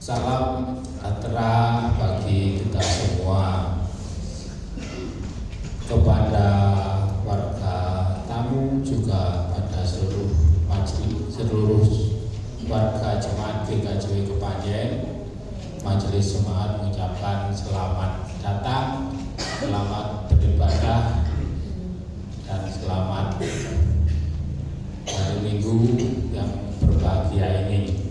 Salam sejahtera bagi kita semua. Kepada warga tamu juga pada seluruh warga jemaat GKJW Kepanjen, Majelis Jemaat mengucapkan selamat datang, selamat beribadah, dan selamat hari Minggu yang berbahagia ini.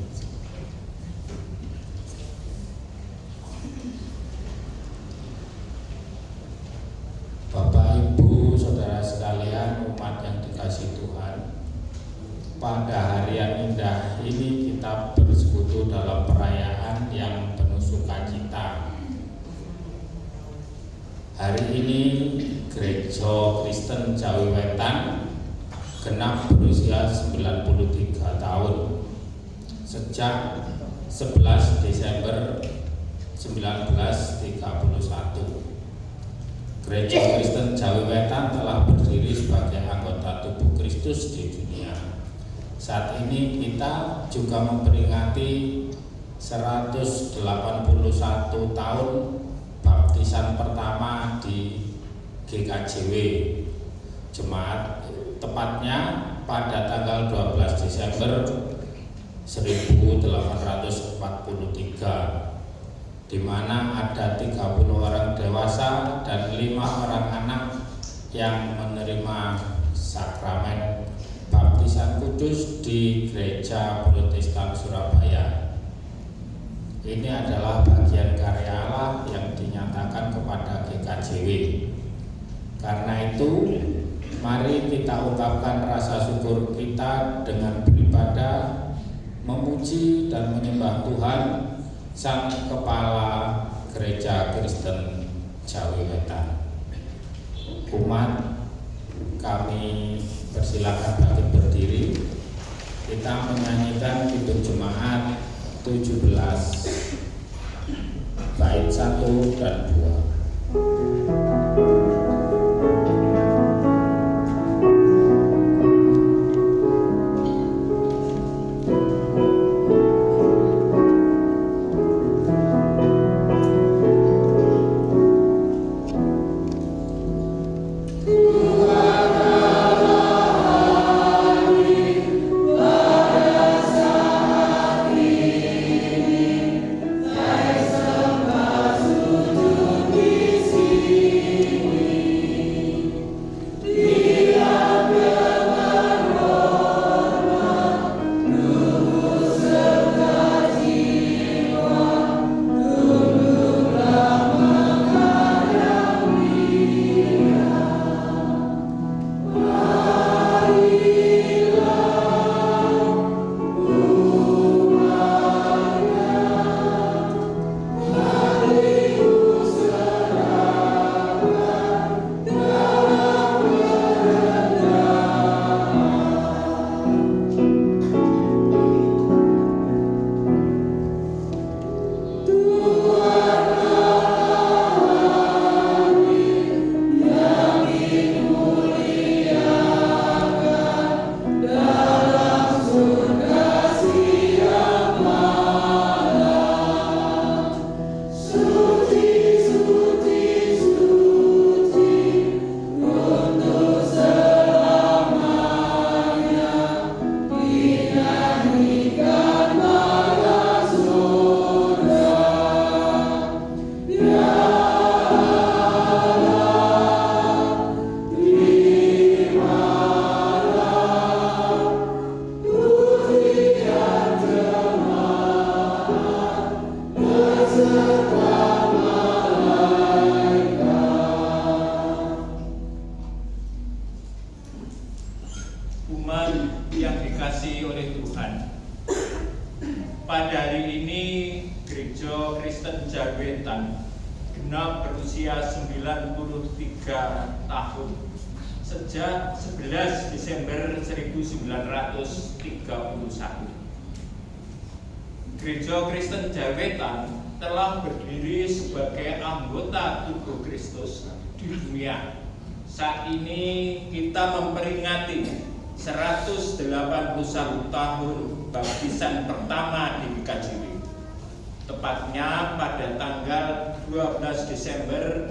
Bapak, Ibu, Saudara sekalian, umat yang dikasihi Tuhan, pada hari yang indah ini kita bersekutu dalam perayaan yang penuh sukacita. Hari ini Gereja Kristen Jawi Wetan genap berusia 93 tahun sejak 11 Desember 1931. Gereja Kristen Jawi Wetan telah berdiri sebagai anggota tubuh Kristus di dunia. Saat ini kita juga memperingati 181 tahun baptisan pertama di GKJW Jemaat, tepatnya pada tanggal 12 Desember 1843. Di mana ada 30 orang dewasa dan 5 orang anak yang menerima sakramen baptisan kudus di Gereja Protestan Surabaya. Ini adalah bagian karya Allah yang dinyatakan kepada GKJW. Karena itu, mari kita ungkapkan rasa syukur kita dengan beribadah, memuji dan menyembah Tuhan, Sang Kepala Gereja Kristen Jawi Wetan. Umat, kami persilakan bangkit berdiri. Kita menyanyikan Kidung Jemaat 17 bait 1 dan 2. Sejak 11 Desember 1931, Gereja Kristen Jawi Wetan telah berdiri sebagai anggota tubuh Kristus di dunia. Saat ini kita memperingati 181 tahun baptisan pertama di GKJW. tepatnya pada tanggal 12 Desember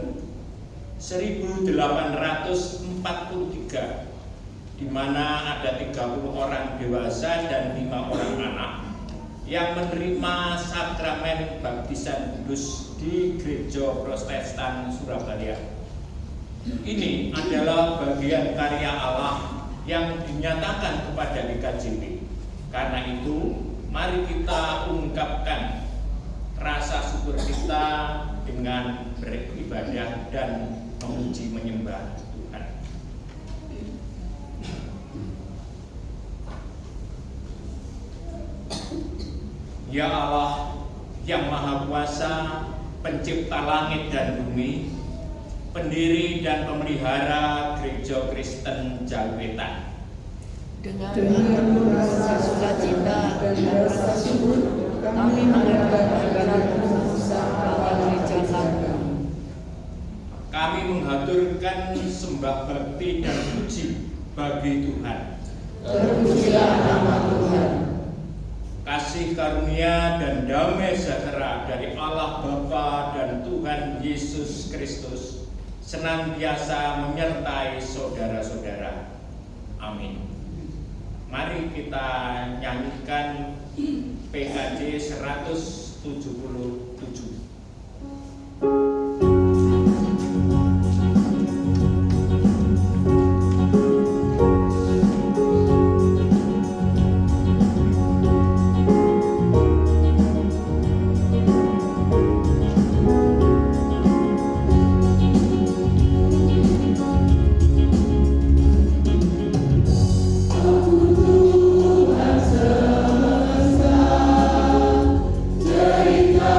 1843, di mana ada 30 orang dewasa dan 5 orang anak yang menerima sakramen baptisan kudus di Gereja Protestan Surabaya. Ini adalah bagian karya Allah yang dinyatakan kepada GKJP. Karena itu, mari kita ungkapkan rasa syukur kita dengan beribadah dan memuji menyembah Tuhan. Ya Allah yang Maha Kuasa, Pencipta langit dan bumi, pendiri dan pemelihara Gereja Kristen Jawetan, dengan rasa sukacita dan rasa syukur kami mengaturkan usaha gereja kami. Kami mengaturkan sembah bakti dan puji bagi Tuhan. Terpujilah nama Tuhan. Kasih karunia dan damai sejahtera dari Allah Bapa dan Tuhan Yesus Kristus senantiasa menyertai saudara-saudara. Amin. Mari kita nyanyikan PKJ 177. Cerita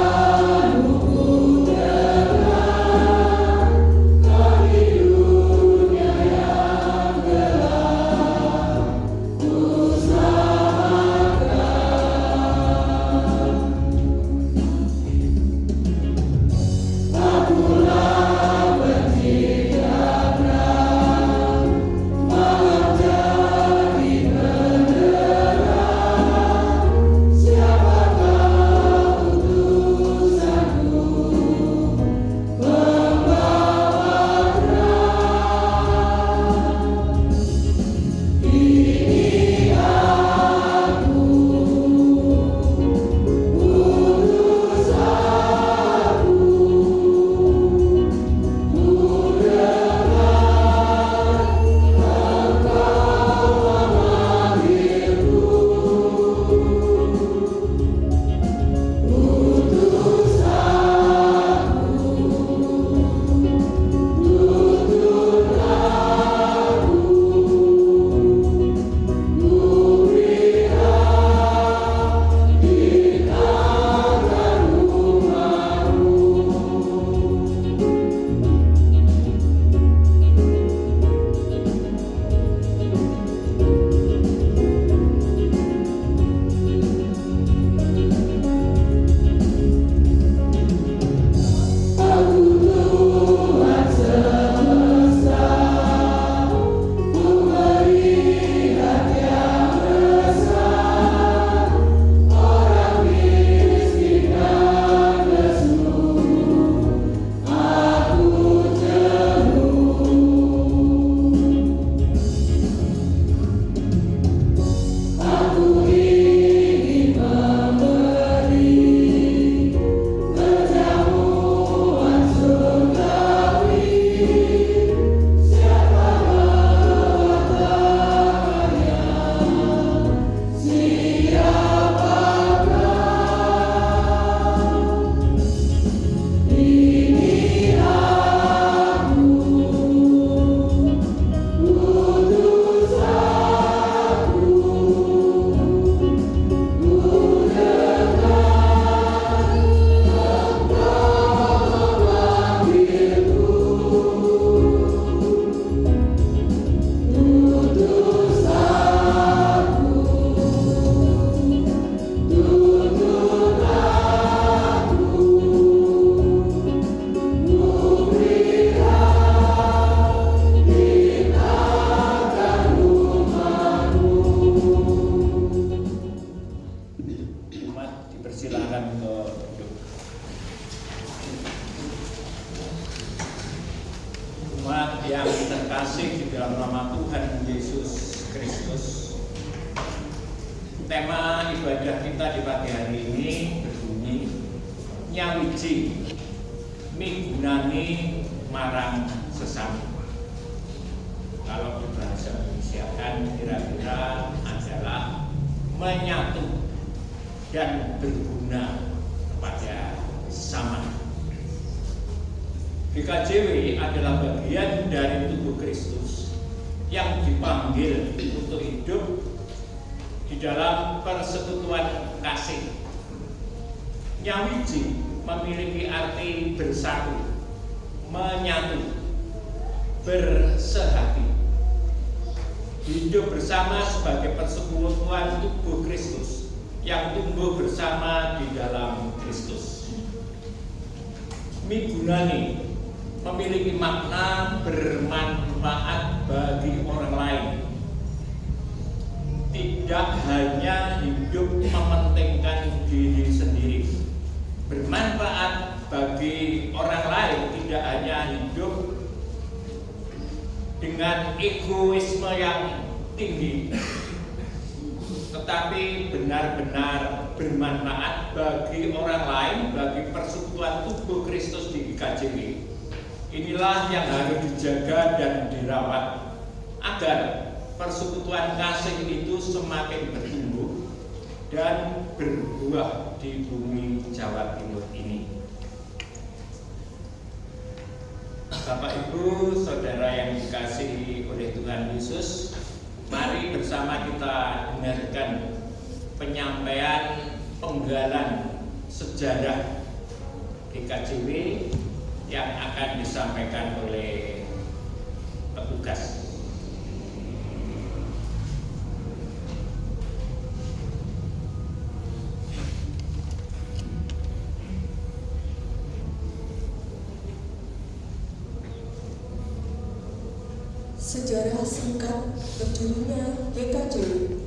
Jemaat yang terkasih di dalam nama Tuhan Yesus Kristus, tema ibadah kita di pagi hari ini berbunyi nyawiji migunani marang sesami. Kalau berbahasa Indonesia kan kira-kira adalah menyatu dan berguna kepada sesama. GKJW adalah bagian dari tubuh Kristus yang dipanggil untuk hidup di dalam persekutuan kasih. Nyawiji memiliki arti bersatu, menyatu, bersehati. Hidup bersama sebagai persekutuan tubuh Kristus yang tumbuh bersama di dalam Kristus. Migunani memiliki makna bermanfaat bagi orang lain, tidak hanya hidup mementingkan diri sendiri. Bermanfaat bagi orang lain tidak hanya hidup dengan egoisme yang tinggi, tetapi benar-benar bermanfaat bagi orang lain, bagi persekutuan tubuh Kristus di GKJW. Inilah yang harus dijaga dan dirawat agar persekutuan kasih itu semakin bertumbuh dan berbuah di bumi Jawa Timur ini. Bapak Ibu, Saudara yang dikasihi oleh Tuhan Yesus, mari bersama kita dengarkan penyampaian penggalan sejarah GKJW yang akan disampaikan oleh petugas. Sejarah singkat berdirinya GKJW.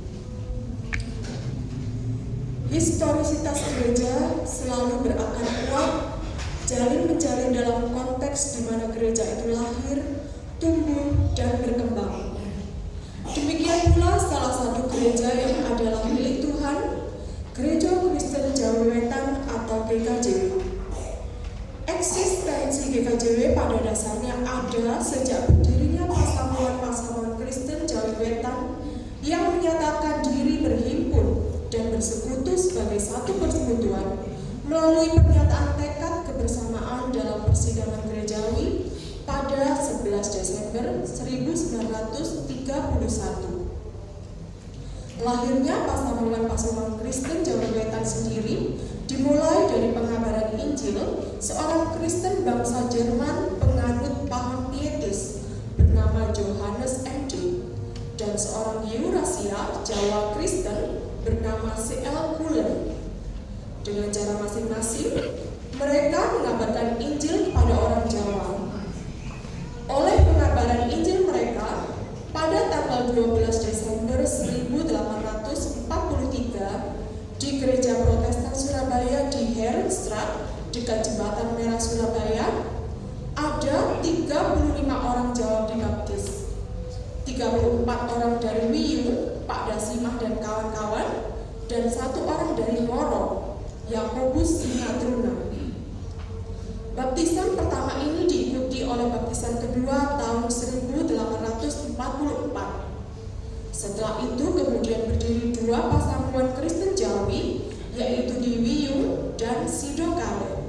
Historisitas gereja selalu berakar kuat, jalin menjalin dalam konteks di mana gereja itu lahir, tumbuh, dan berkembang. Demikian pula salah satu gereja yang adalah milik Tuhan, Gereja Kristen Jawa Wetan atau GKJW. Eksistensi GKJW pada dasarnya ada sejak berdirinya pasamuan Kristen Jawa Wetan yang menyatakan diri berhimpun dan bersekutu sebagai satu persekutuan melalui pernyataan tekad kebersamaan dalam persidangan gerejawi pada 11 Desember 1931. Lahirnya pasamuan Kristen Jawa Wetan sendiri dimulai dari pengabaran Injil seorang Kristen bangsa Jerman penganut paham pietis bernama Johannes MD dan seorang Eurasia Jawa Kristen bernama C.L. Muller. Dengan cara masing-masing, mereka mengabarkan Injil kepada orang Jawa. Oleh pengabaran Injil mereka, pada tanggal 12 Desember 1843 di Gereja Protestan Surabaya di Herenstraat dekat Jembatan Merah Surabaya, ada 35 orang Jawa dibaptis, 34 orang dari Wiyung, Pak Dasimah dan kawan-kawan, dan 1 orang dari Ngoro, Yakobus Sinatruna. Baptisan pertama ini diikuti oleh baptisan kedua tahun 1844. Setelah itu kemudian berdiri 2 pasamuan Kristen Jawi, yaitu di Wiyung dan Sidokale.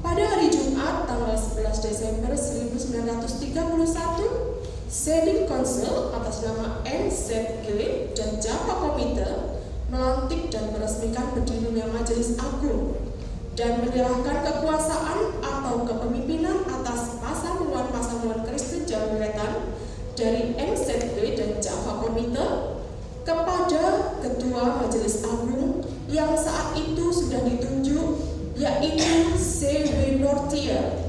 Pada hari Jumat tanggal 11 Desember 1931, Seding Council atas nama NZG dan Java Komite melantik dan meresmikan berdirinya Majelis Agung dan menyerahkan kekuasaan atau kepemimpinan atas pasamuan Kristen Jawa Wetan dari NZG dan Java Komite kepada Ketua Majelis Agung yang saat itu sudah ditunjuk, yaitu C.W. Nortier.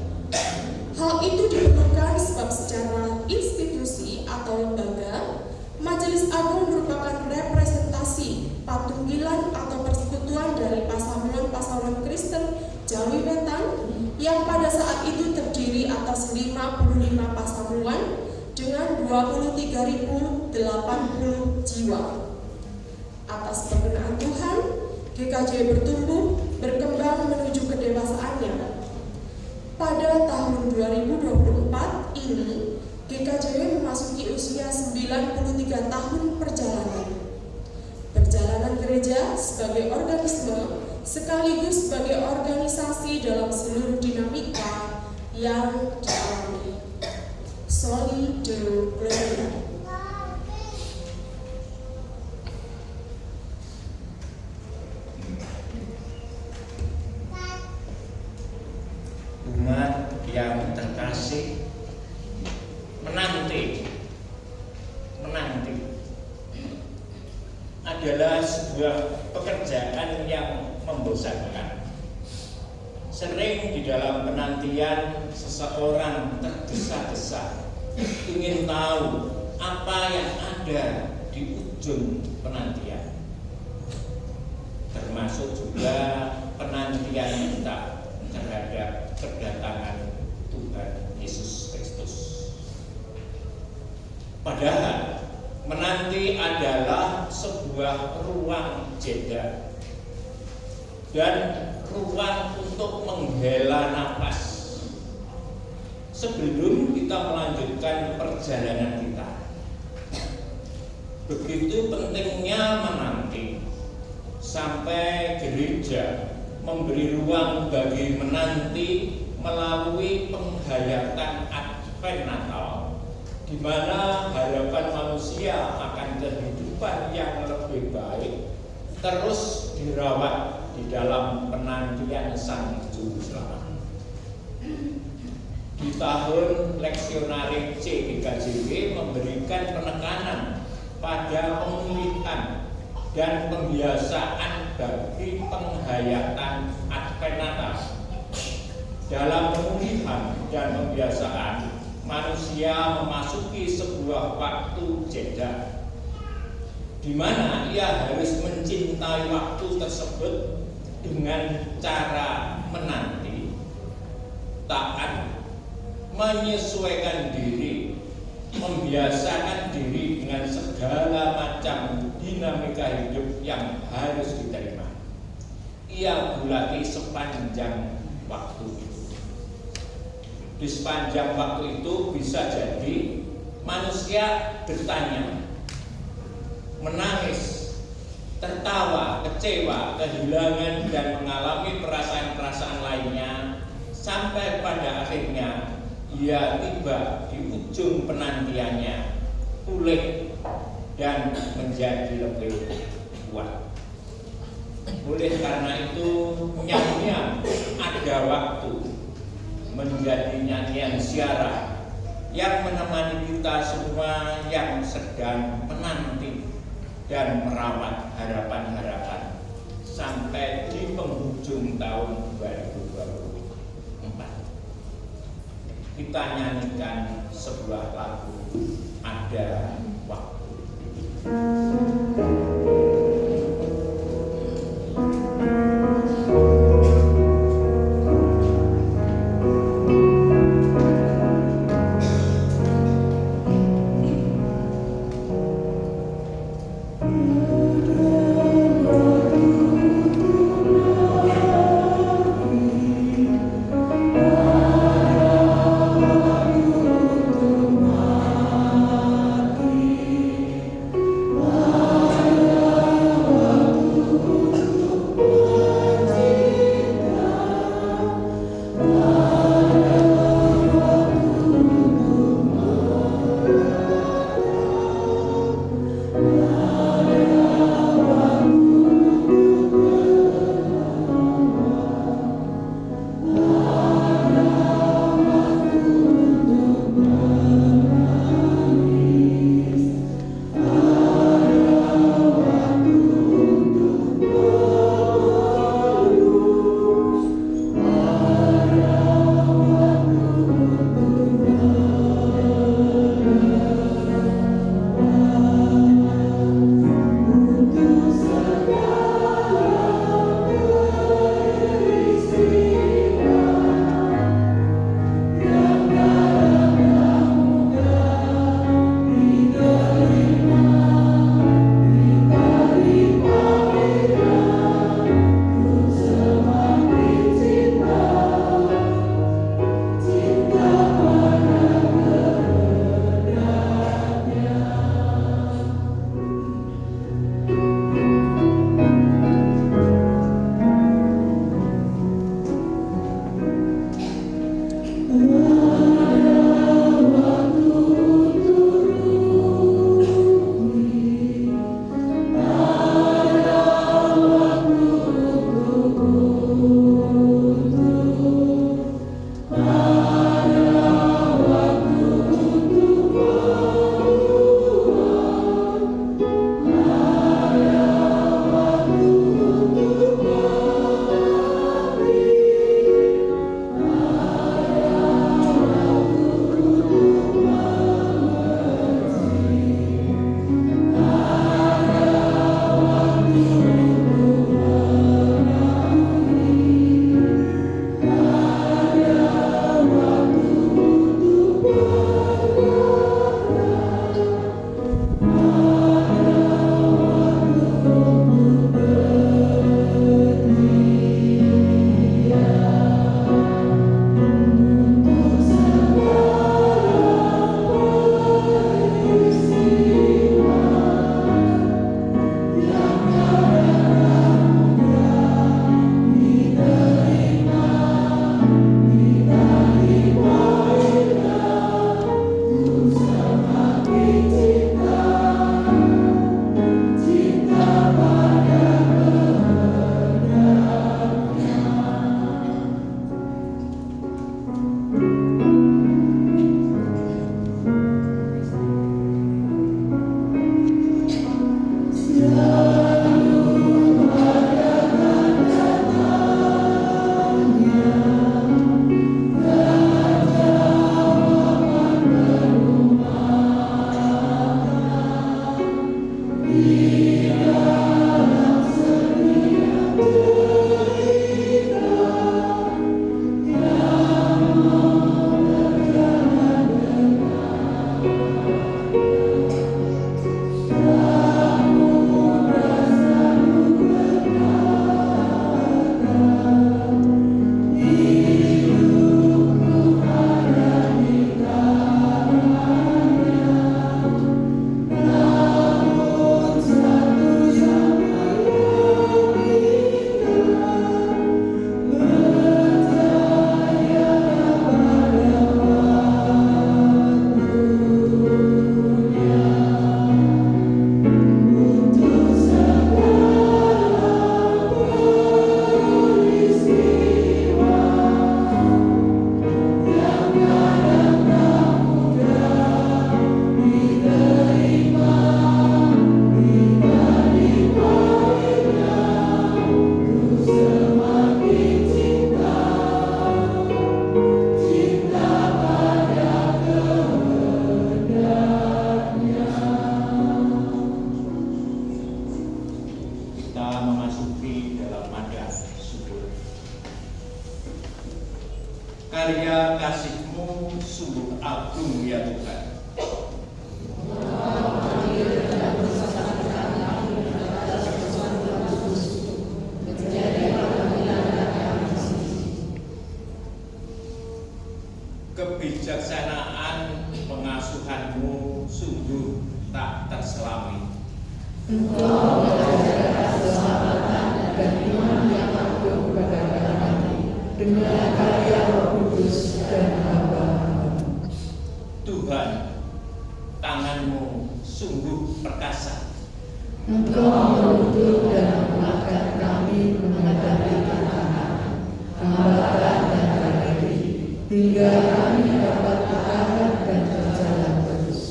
Hal itu diperlukan sebab secara institusi atau lembaga, Majelis Agung merupakan representasi patunggilan atau persekutuan dari pasamuan Kristen Jawi Wetan yang pada saat itu terdiri atas 5 pasamuan dengan 23.080 jiwa. Atas perkenan Tuhan, GKJ bertumbuh, berkembang menuju kedewasaannya. Pada tahun 2024 ini, GKJ memasuki usia 93 tahun perjalanan. Perjalanan gereja sebagai organisme sekaligus sebagai organisasi dalam seluruh dinamika yang dialami. Soli Deo Gloria. Umat yang terkasih, menanti adalah sebuah pekerjaan yang membosankan. Sering di dalam penantian seseorang tergesa-gesa ingin tahu apa yang ada di ujung penantian, termasuk juga penantian kita terhadap kedatangan Tuhan Yesus Kristus. Padahal menanti adalah sebuah ruang jeda dan ruang untuk menghela nafas sebelum kita melanjutkan perjalanan kita. Begitu pentingnya menanti sampai gereja memberi ruang bagi menanti melalui penghayatan Advent Natal, di mana harapan manusia akan kehidupan yang lebih baik terus dirawat di dalam penantian Sang Juru Selamat. Di tahun leksionari C GKJW memberikan penekanan pada pemulihan dan pembiasaan bagi penghayatan Advent Natal. Dalam pemulihan dan pembiasaan, manusia memasuki sebuah waktu jeda, di mana ia harus mencintai waktu tersebut dengan cara menanti, taat, menyesuaikan diri, membiasakan diri dengan segala macam dinamika hidup yang harus diterima. Ia bulati sepanjang waktu itu. Di sepanjang waktu itu bisa jadi manusia bertanya, menangis, tertawa, kecewa, kehilangan, dan mengalami perasaan-perasaan lainnya, sampai pada akhirnya ia tiba di ujung penantiannya, pulih dan menjadi lebih kuat. Oleh karena itu, nyanyian ada waktu menjadi nyanyian ziarah yang menemani kita semua yang sedang menanti dan merawat harapan-harapan sampai di penghujung tahun 2024. Kita nyanyikan sebuah lagu Ada Waktu. Ada agung ya Tuhan. Kebijaksanaan pengasuhan-Mu sungguh tak terselami. Engkau mengajarkan keselamatan dan iman yang agung kepada kami dengan karya Roh Kudus dan hamba-Mu. Tuhan, tangan-Mu sungguh perkasa. Engkau menuntun dan menguatkan kami menghadapi tantangan, hambatan dan tragedi, hingga kami dapat bertahan dan berjalan terus.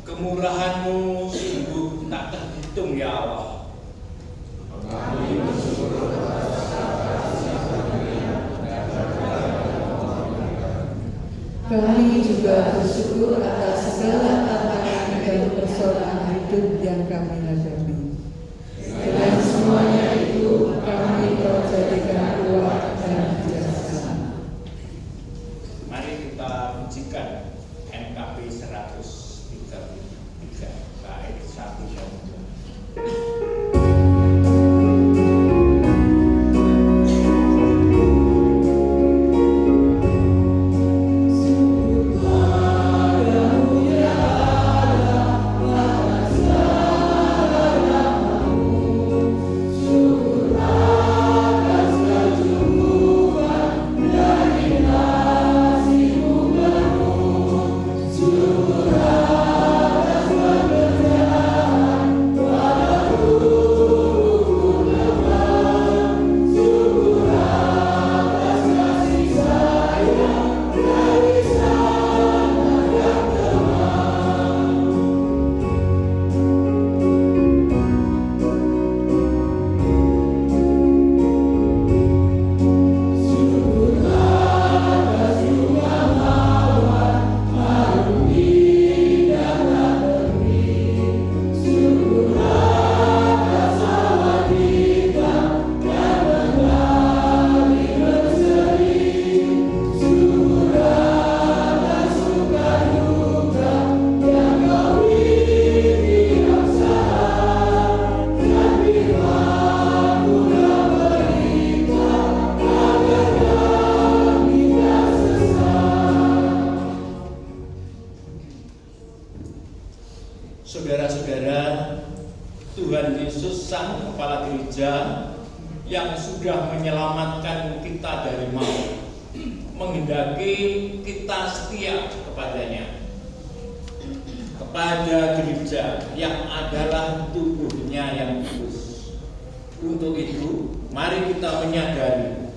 Kemurahan-Mu sungguh tak terhitung ya Allah. Kami juga bersyukur atas segala tantangan dan persoalan hidup yang kami hadapi. Dengan semuanya itu, kami Kau jadikan kuat dan bijaksana. Mari kita pujikan NKB 133 bait 1 dan 2. Saudara-saudara, Tuhan Yesus Sang Kepala Gereja yang sudah menyelamatkan kita dari maut, menghendaki kita setia kepadanya, kepada gereja yang adalah tubuhnya yang kudus. Untuk itu, mari kita menyadari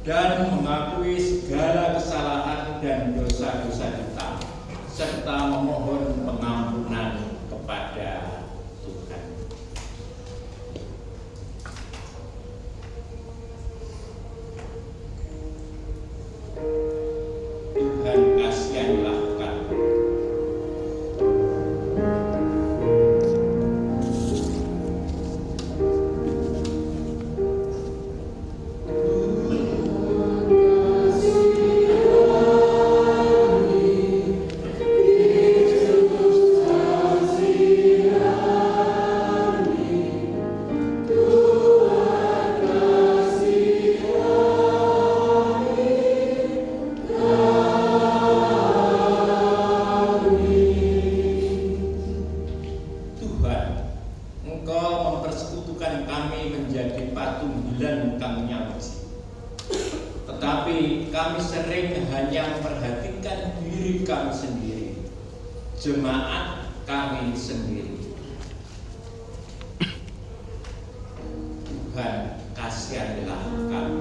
dan mengakui segala kesalahan dan dosa-dosa kita, serta memohon pengampunan kepada Tuhan. Tuhan, kasihanlah kami. Kami sering hanya memperhatikan diri kami sendiri, jemaat kami sendiri. Tuhan, kasihanilah kami.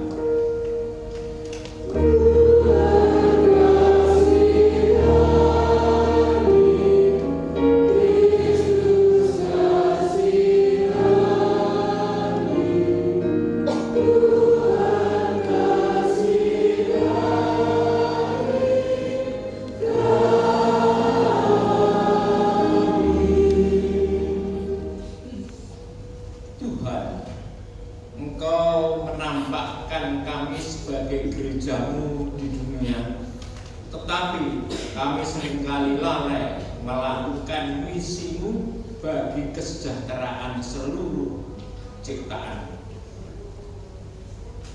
tetapi kami seringkali lalai melakukan misimu bagi kesejahteraan seluruh ciptaan.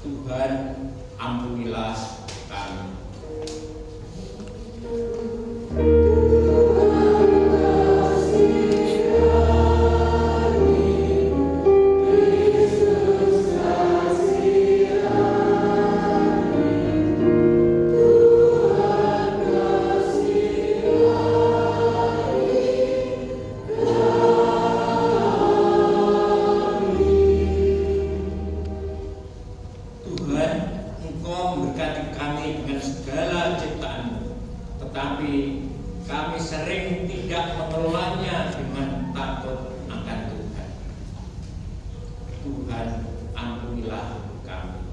Tuhan, ampunilah kami. Kami sering tidak mengelolanya dengan takut akan Tuhan. Tuhan, ampunilah kami.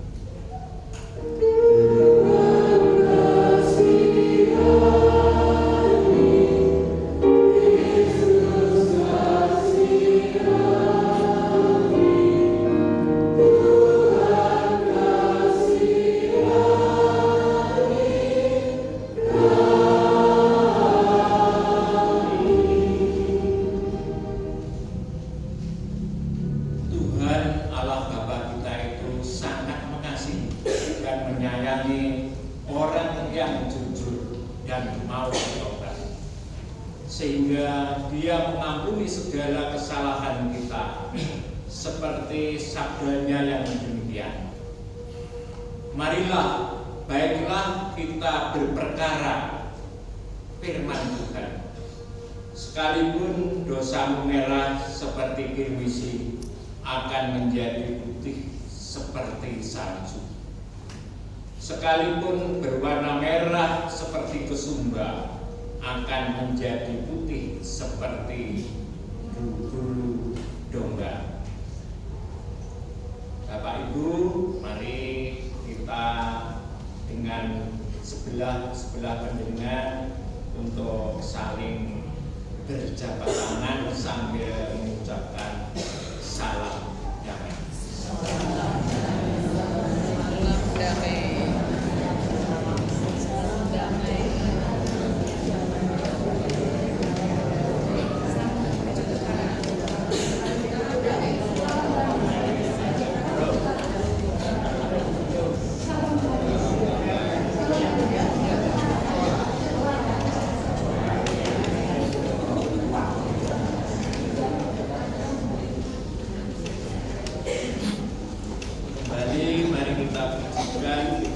Sehingga Dia mengampuni segala kesalahan kita, seperti sabdanya yang demikian. Marilah, baiklah kita berperkara, firman Tuhan. Sekalipun dosamu merah seperti kirmisi, akan menjadi putih seperti salju. Sekalipun berwarna merah seperti kesumba, akan menjadi putih seperti bulu domba. Bapak Ibu, mari kita dengan sebelah panjenengan untuk saling berjabat tangan sambil mengucapkan salam damai. Salam damai. Mari kita pujikan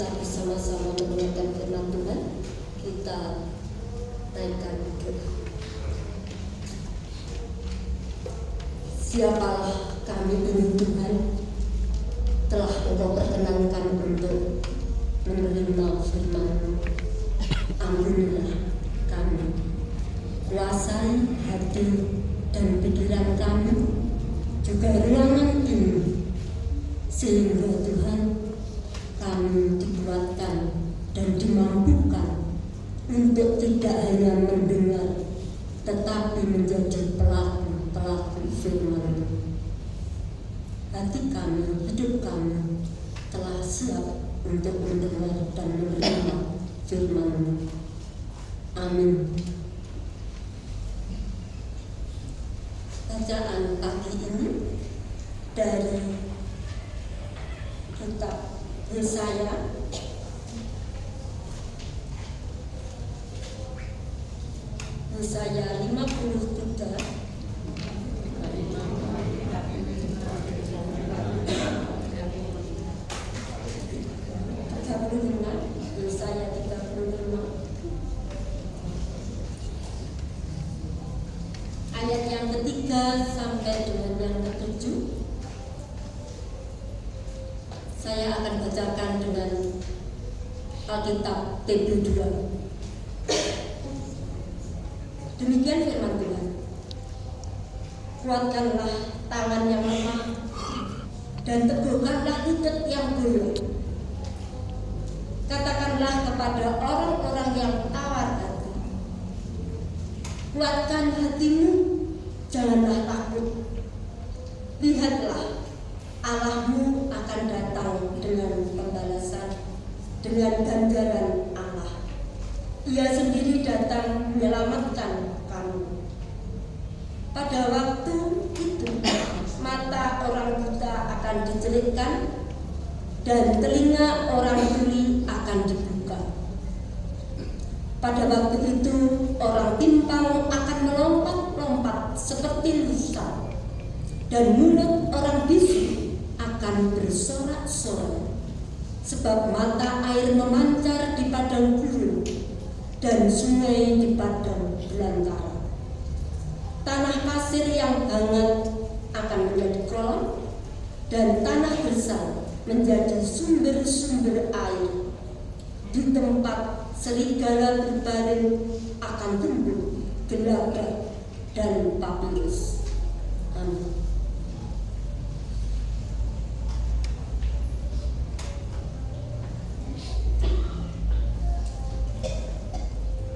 kita bersama-sama mendengarkan firman Tuhan, kita naikkan doa. Siapalah kami ini Tuhan, telah Engkau perkenankan untuk menerima firman-Mu. Ampunilah kami, kuasai hati dan pikiran kami, juga ruangan ini, sehingga Tuhan kami dikuatkan dan dimampukan untuk tidak hanya mendengar, tetapi menjadi pelaku firman-Mu. Hati kami, hidup kami telah siap untuk mendengar dan menerima firman-Mu. Amin. Bacaan pagi ini dari kitab Yesaya Yesaya 53 Yesaya 35 ayat yang ketiga sampai dengan yang ketujuh. Saya akan bacakan dengan Alkitab TB2. Demikian firman Tuhan. Kuatkanlah tangan yang lemah dan teguhkanlah lutut yang goyah. Katakanlah kepada orang-orang yang tawar hati, kuatkan hatimu, janganlah takut. Lihatlah, Allahmu akan datang dengan pembalasan, dengan ganjaran Allah. Ia sendiri datang menyelamatkan kamu. Pada waktu itu, mata orang buta akan dicelitkan dan telinga orang tuli akan dibuka. Pada waktu itu, orang timpang akan melompat-lompat seperti rusa, dan mulut orang bisu akan bersorak-sorai, sebab mata air memancar di padang gurun dan sungai di padang belantara. Tanah pasir yang hangat akan menjadi kolam, dan tanah gersang menjadi sumber-sumber air. Di tempat serigala berbaring akan tumbuh gelaga dan papirus. Amin.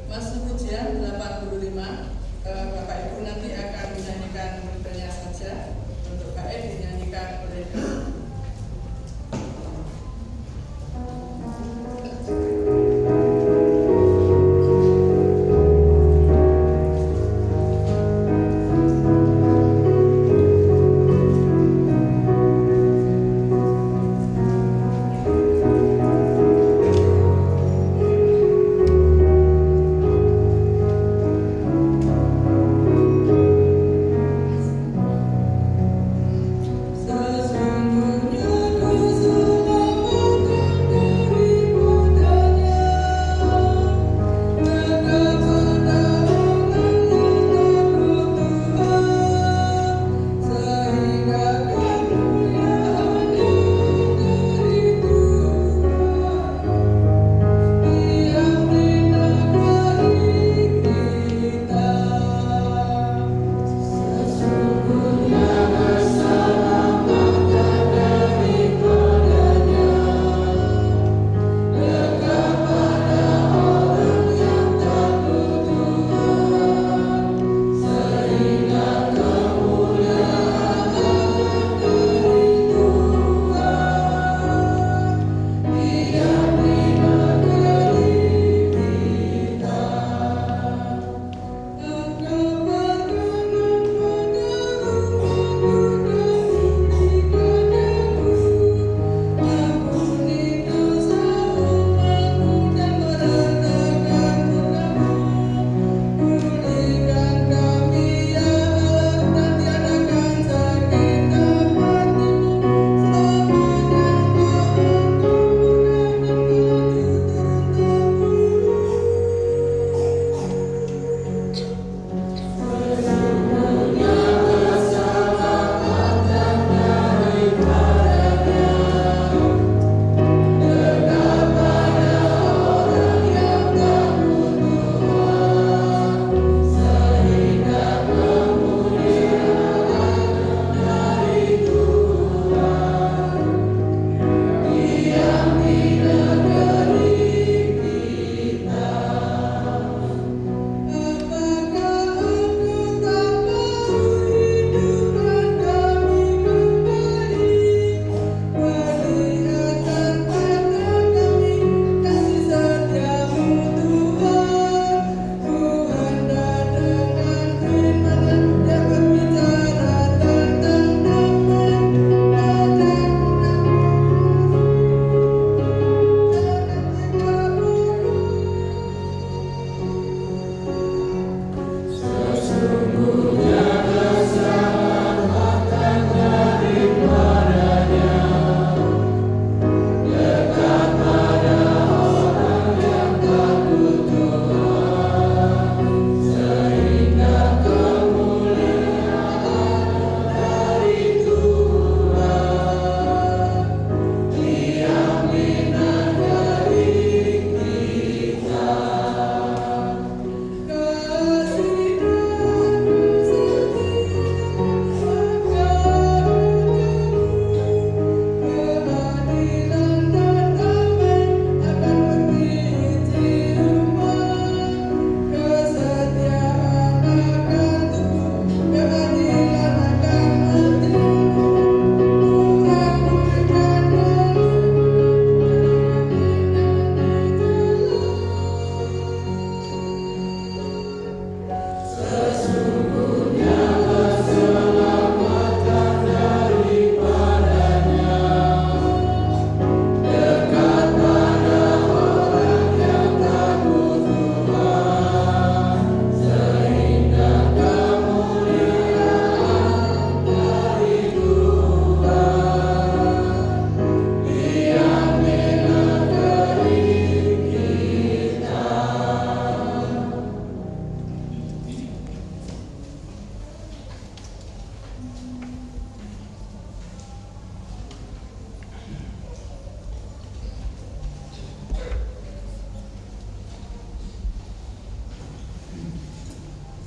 Masuk ujian 85. Bapak Ibu nanti akan menyanyikan muridnya saja. Untuk Pak Ed dinyanyikan oleh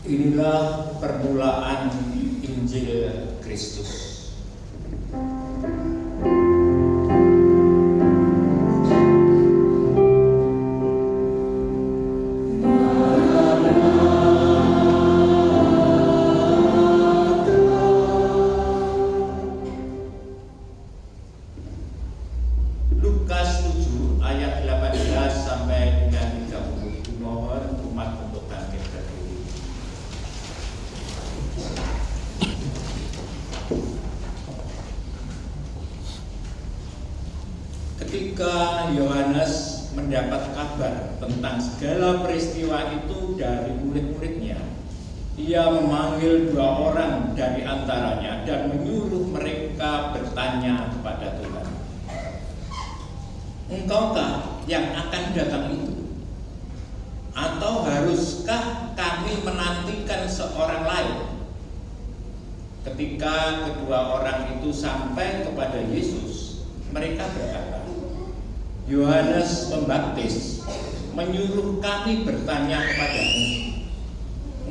Inilah permulaan Injil Kristus. Lukas 7 ayat 18 sampai dengan 30. Mohon umat untuk bangkit berdiri. Ketika Yohanes mendapat kabar tentang segala peristiwa itu dari murid-muridnya, ia memanggil 2 orang dari antaranya dan menyuruh mereka bertanya kepada Tuhan, "Engkaukah yang akan datang itu? Atau haruskah kami menantikan seorang lain?" Ketika kedua orang itu sampai kepada Yesus, mereka berkata, "Yohanes Pembaptis menyuruh kami bertanya kepadamu,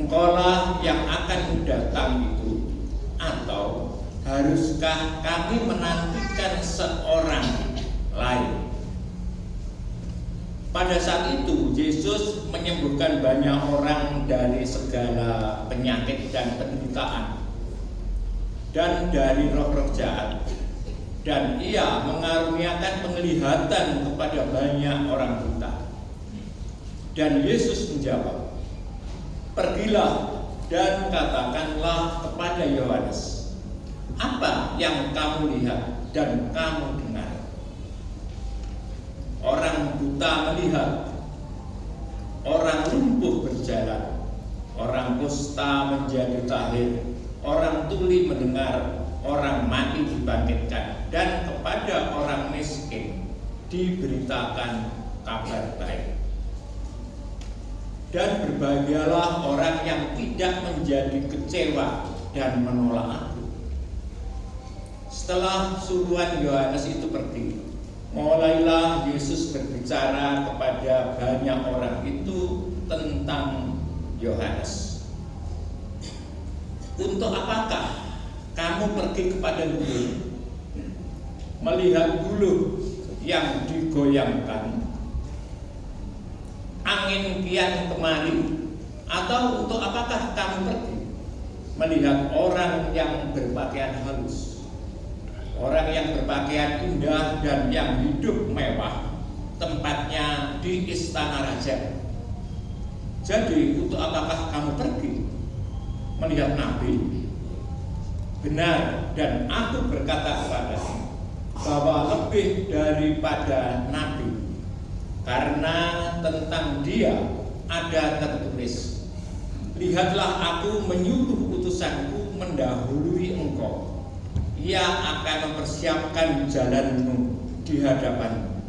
engkaulah yang akan datang itu, atau haruskah kami menantikan seorang lain?" Pada saat itu Yesus menyembuhkan banyak orang dari segala penyakit dan penderitaan dan dari roh-roh jahat, dan ia mengaruniakan penglihatan kepada banyak orang buta. Dan Yesus menjawab, "Pergilah dan katakanlah kepada Yohanes, apa yang kamu lihat dan kamu dengar. Orang buta melihat, orang lumpuh berjalan, orang kusta menjadi tahir, orang tuli mendengar, orang mati dibangkitkan, dan kepada orang miskin diberitakan kabar baik. Dan berbahagialah orang yang tidak menjadi kecewa dan menolak aku." Setelah suruhan Yohanes itu pergi, mulailah Yesus berbicara kepada banyak orang itu tentang Yohanes. "Untuk apakah kamu pergi kepada gunung, melihat buluh yang digoyangkan, angin kian kemari? Atau untuk apakah kamu pergi melihat orang yang berpakaian halus, orang yang berpakaian indah dan yang hidup mewah, tempatnya di istana raja? Jadi untuk apakah kamu pergi melihat nabi? Benar, dan aku berkata kepadamu bahwa lebih daripada nabi, karena tentang dia ada tertulis, 'Lihatlah aku menyuruh utusanku mendahului engkau. Ia akan mempersiapkan jalanmu di hadapanmu.'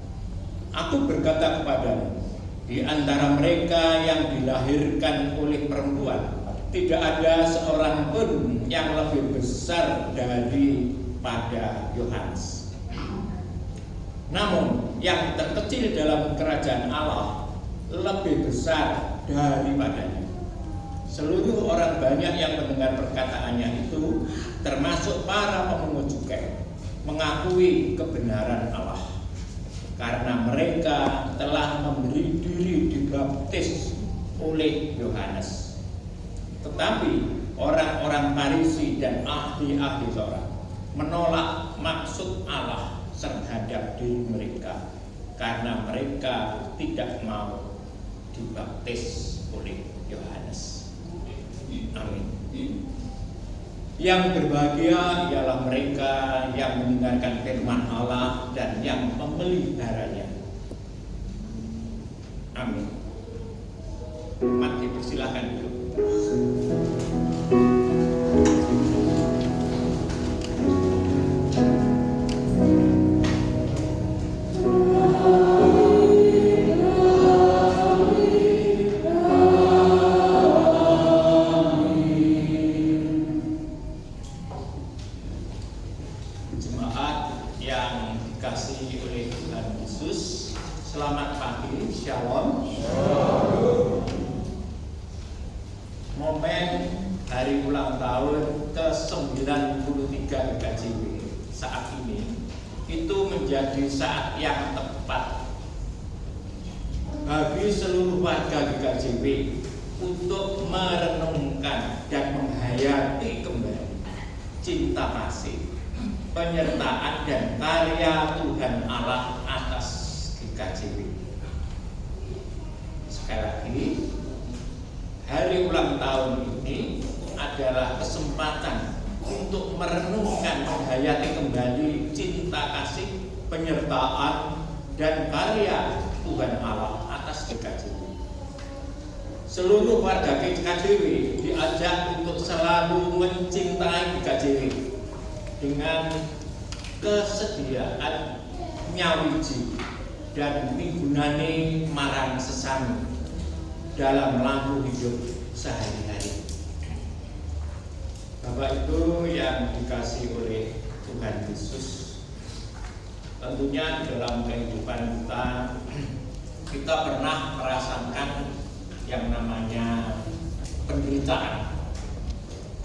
Aku berkata kepadamu, di antara mereka yang dilahirkan oleh perempuan, tidak ada seorang pun yang lebih besar daripada Yohanes. Namun yang terkecil dalam kerajaan Allah lebih besar daripadanya." Seluruh orang banyak yang mendengar perkataannya itu, termasuk para pemungut cukai, mengakui kebenaran Allah, karena mereka telah memberi diri dibaptis oleh Yohanes. Tetapi orang-orang Farisi dan ahli-ahli Taurat menolak maksud Allah terhadap diri mereka, karena mereka tidak mau dibaptis oleh Yohanes. Amin. Yang berbahagia ialah mereka yang mendengarkan firman Allah dan yang memeliharanya. Amin. Mari dipersilakan dulu. Shalom. Momen tahun ke-93 GKJW saat ini itu menjadi saat yang tepat bagi seluruh warga GKJW untuk merenungkan dan menghayati kembali cinta kasih, penyertaan dan karya Tuhan Allah atas GKJW. Sekali lagi, hari ulang tahun ini adalah kesempatan untuk merenungkan, menghayati kembali cinta kasih, penyertaan dan karya Tuhan Allah atas GKJW. Seluruh warga GKJW diajak untuk selalu mencintai GKJW dengan kesediaan nyawiji dan migunani marang sesami dalam laku hidup sehari-hari. Bapak Ibu yang dikasihi oleh Tuhan Yesus, tentunya dalam kehidupan kita pernah merasakan yang namanya penderitaan.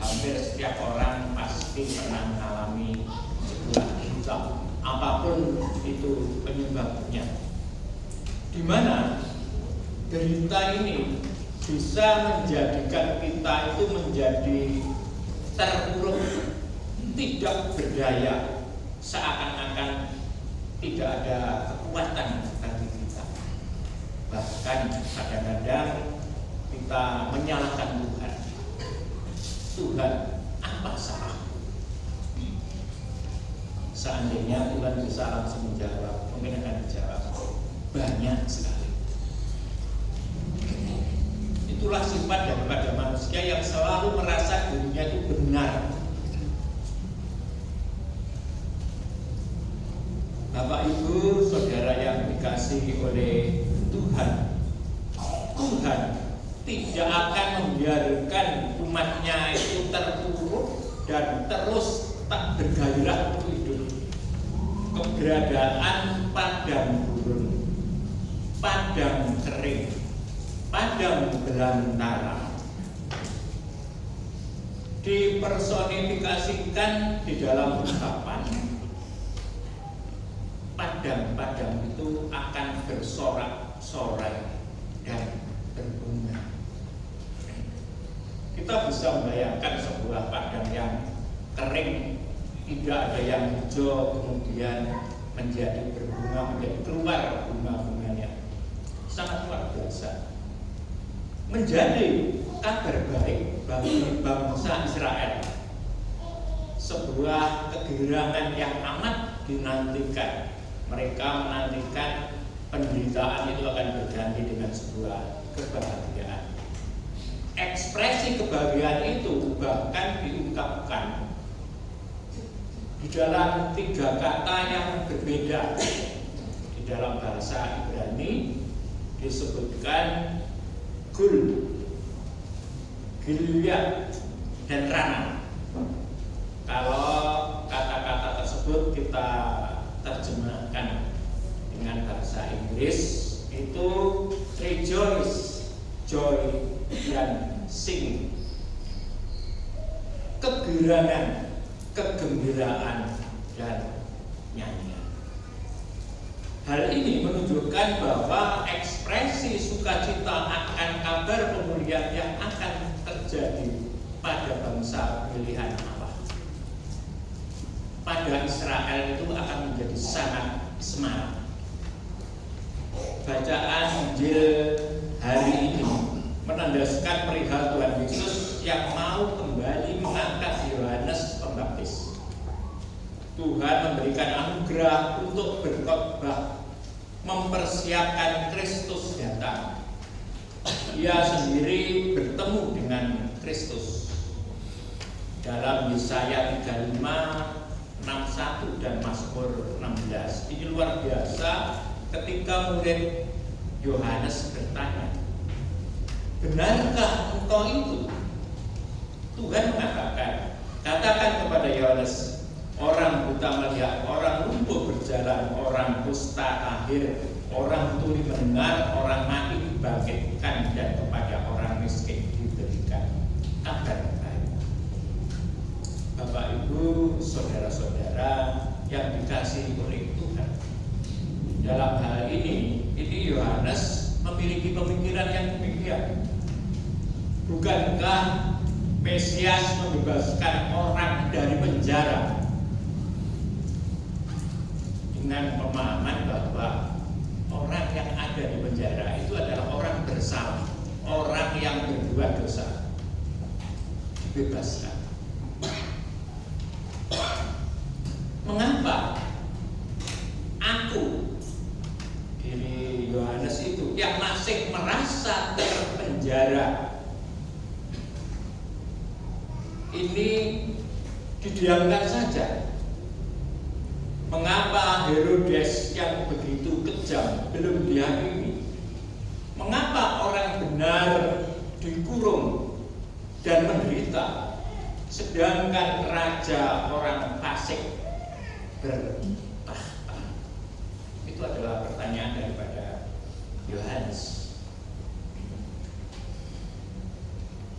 Hampir setiap orang pasti pernah mengalami sebuah derita, apapun itu penyebabnya, di mana derita ini bisa menjadikan kita itu menjadi terpuruk, tidak berdaya, seakan-akan tidak ada kekuatan bagi kita. Bahkan kadang-kadang kita menyalahkan Tuhan. Tuhan, apa salahku? Seandainya Tuhan bisa langsung menjawab, mungkin akan dijawab, banyak sekali. Itulah sifat daripada manusia yang selalu merasa dirinya itu benar. Bapak Ibu Saudara yang dikasihi oleh Tuhan, Tuhan tidak akan membiarkan umatnya itu terpuruk dan terus tak bergairah untuk hidup. Keberadaan padang gurun, padang kering, padang belantara dipersonifikasikan di dalam ungkapan padang-padang itu akan bersorak-sorai dan berbunga. Kita bisa membayangkan sebuah padang yang kering, tidak ada yang hijau, kemudian menjadi berbunga, menjadi keluar bunga-bunganya. Sangat luar biasa. Menjadi kabar baik bagi bangsa Israel, sebuah kegirangan yang amat dinantikan. Mereka menantikan penderitaan itu akan berganti dengan sebuah kebahagiaan. Ekspresi kebahagiaan itu bahkan diungkapkan di dalam 3 kata yang berbeda. Di dalam bahasa Ibrani disebutkan Gul, Gilead, dan Rana. Kalau kata-kata tersebut kita terjemahkan dengan bahasa Inggris, itu rejoice, joy, dan sing. Kegirangan, kegembiraan, dan nyanyian. Hal ini menunjukkan bahwa ekspresi sukacita akan kabar pemulihan yang akan terjadi pada bangsa pilihan Allah, pada Israel itu akan menjadi sangat semarak. Bacaan Injil hari ini menandaskan perihal Tuhan Yesus yang mau kembali mengangkat Yohanes Pembaptis. Tuhan memberikan anugerah untuk berkhotbah, mempersiapkan Kristus datang. Ia sendiri bertemu dengan Kristus. Dalam Yesaya 35, 61 dan Mazmur 16. Ini luar biasa ketika murid Yohanes bertanya, benarkah engkau itu? Tuhan mengatakan, katakan kepada Yohanes, orang buta melihat, orang lumpuh berjalan, orang kusta lahir, orang tuli mendengar, orang mati dibangkitkan, dan kepada orang miskin diberikan kabar baik. Ibu, saudara-saudara yang dikasihi oleh Tuhan. Dalam hal ini Yohanes memiliki pemikiran yang demikian. Bukankah Mesias membebaskan orang dari penjara dengan pemahaman bahwa orang yang ada di penjara itu adalah orang bersalah, orang yang berbuat dosa, dibebaskan. Mengapa aku, diri Yohanes itu, yang masih merasa terpenjara ini didiamkan saja? Mengapa Herodes yang begitu kejam belum dihakimi? Mengapa orang benar dikurung dan menderita, sedangkan raja orang fasik bertahta? Itu adalah pertanyaan daripada Yohanes.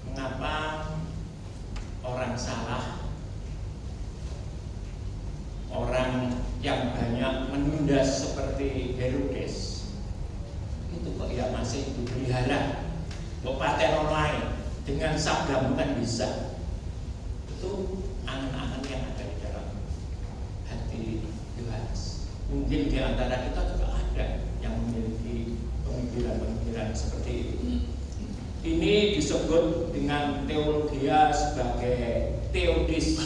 Mengapa orang salah, orang yang banyak menindas seperti Herodes itu kok ya masih dipelihara? Kok paten online dengan sabda bukan bisa? Itu angan-angan yang ada di dalam hati Yohanes. Mungkin di antara kita juga ada yang memiliki pemikiran-pemikiran seperti itu. Ini disebut dengan teologia sebagai teodis,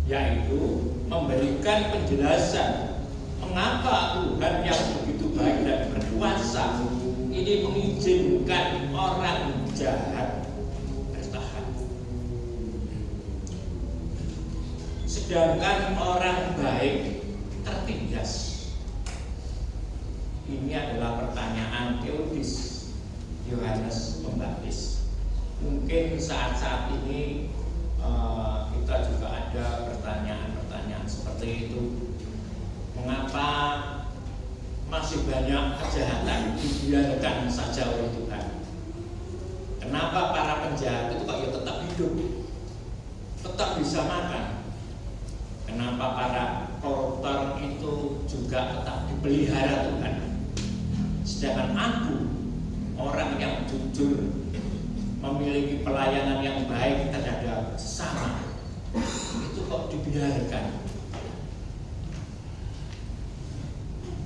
yaitu memberikan penjelasan mengapa Tuhan yang begitu baik dan berkuasa ini mengizinkan orang jahat bertahan, sedangkan orang baik tertindas. Ini adalah pertanyaan teologis Yohanes Pembaptis. Mungkin saat-saat ini kita juga ada pertanyaan-pertanyaan seperti itu. Mengapa masih banyak kejahatan dibiarkan saja oleh Tuhan? Kenapa para penjahat itu kok ya tetap hidup, tetap bisa makan? Kenapa para koruptor itu juga tetap dipelihara Tuhan? Sedangkan aku, orang yang jujur, memiliki pelayanan yang baik terhadap sesama, itu kok dibiarkan?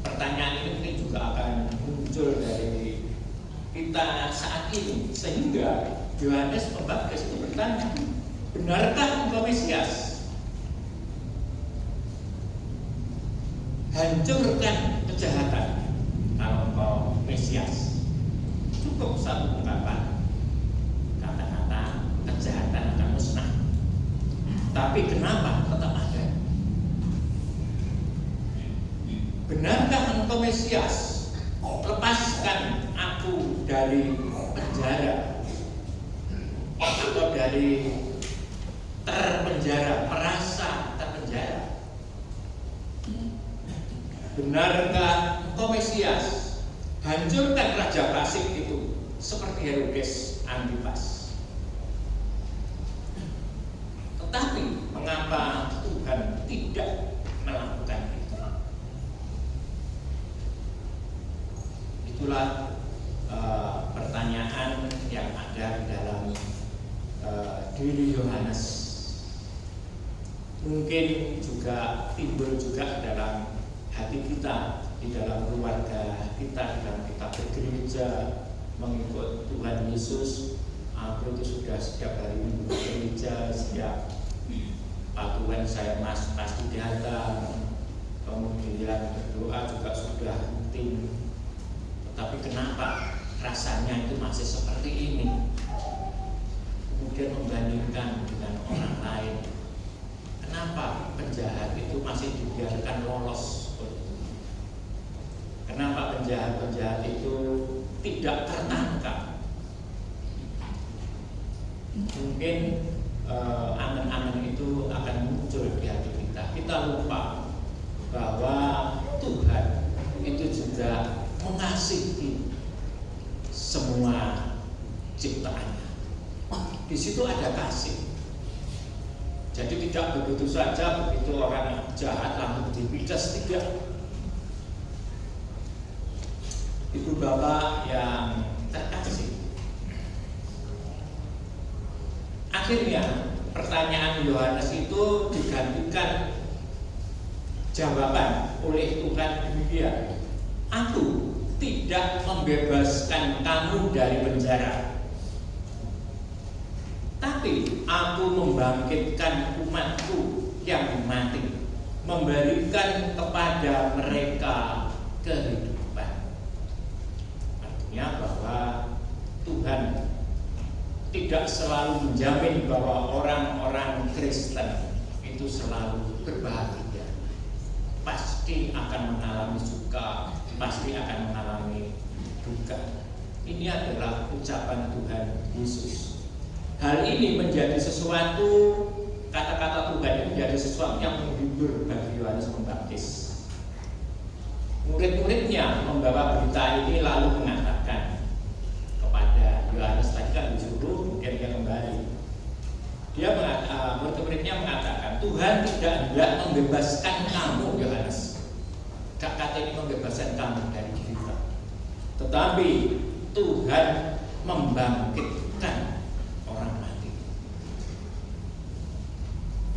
Pertanyaan ini mungkin juga akan muncul dari kita saat ini, sehingga Yohanes Pembaptis itu bertanya, benarkah engkau Mesias? Hancurkan kejahatan kalau engkau Mesias. Cukup satu ungkapan, kata-kata kejahatan akan musnah. Tapi kenapa tetap ada? Benarkah engkau Mesias? Lepaskan aku dari penjara atau dari terpenjara, merasa terpenjara. Benarkah engkau Mesias? Hancurkan raja fasik itu seperti Herodes Antipas. Tetapi mengapa Tuhan tidak melakukan itu? Itulah pertanyaan yang ada di dalam diri Yohanes. Mungkin juga timbul juga dalam hati kita, di dalam keluarga kita, di dalam kita bergereja mengikut Tuhan Yesus. Aku itu sudah setiap hari minggu gereja, setiap Pak Tuhan saya pasti datang, kemudian berdoa juga sudah rutin. Tetapi kenapa rasanya itu masih seperti ini? Kemudian membandingkan dengan orang lain. Kenapa penjahat itu masih dibiarkan lolos? Kenapa penjahat-penjahat itu tidak tertangkap? Mungkin angan-angan itu akan muncul di hati kita. Kita lupa bahwa Tuhan itu juga mengasihi semua ciptaannya. Di situ ada kasih. Jadi tidak begitu saja begitu orang jahat langsung dipidas, tidak. Ibu bapak yang terkasih, akhirnya pertanyaan Yohanes itu digantikan jawaban oleh Tuhan demikian, aku tidak membebaskan kamu dari penjara, tapi aku membangkitkan umatku yang mati, memberikan kepada mereka kehidupan. Artinya bahwa Tuhan tidak selalu menjamin bahwa orang-orang Kristen itu selalu berbahagia. Pasti akan mengalami suka, pasti akan mengalami duka. Ini adalah ucapan Tuhan Yesus. Hal ini menjadi sesuatu, kata-kata Tuhan ini menjadi sesuatu yang menghibur bagi Yohanes Pembaptis. Murid-muridnya membawa berita ini lalu mengatakan kepada Yohanes, tadi kan disuruh, kemudian dia kembali. Murid-muridnya mengatakan, Tuhan tidak hendak membebaskan kamu Yohanes. Gak kata ini membebaskan kamu dari kita, tetapi Tuhan membangkitkan orang mati.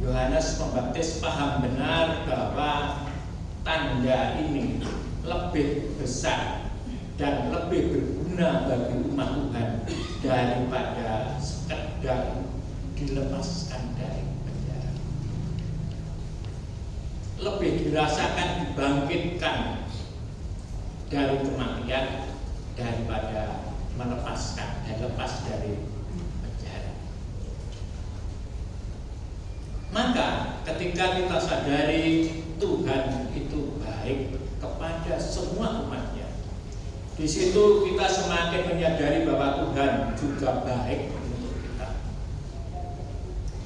Yohanes Pembaptis paham benar bahwa tanda ini lebih besar dan lebih berguna bagi umat Tuhan daripada sekedar dilepaskan dari penjara. Lebih dirasakan dibangkitkan dari kematian daripada melepaskan dan lepas dari penjara. Maka ketika kita sadari Tuhan itu baik kepada semua umatnya, di situ kita semakin menyadari bahwa Tuhan juga baik untuk kita.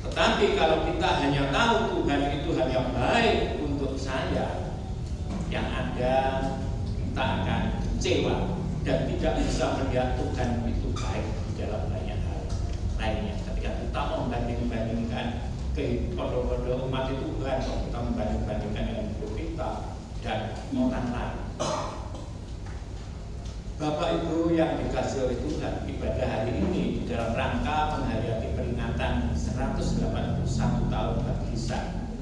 Tetapi kalau kita hanya tahu Tuhan itu hanya baik untuk saya, yang ada kita akan kecewa dan tidak bisa melihat Tuhan itu baik di dalam banyak hal lainnya. Ketika kita membanding-bandingkan ke pondok-pondok umat itu Tuhan, kita membanding-bandingkan dengan hidup kita dan orang lain. Bapak Ibu yang dikasihi oleh Tuhan, ibadah hari ini di dalam rangka menghayati peringatan 181 tahun baptisan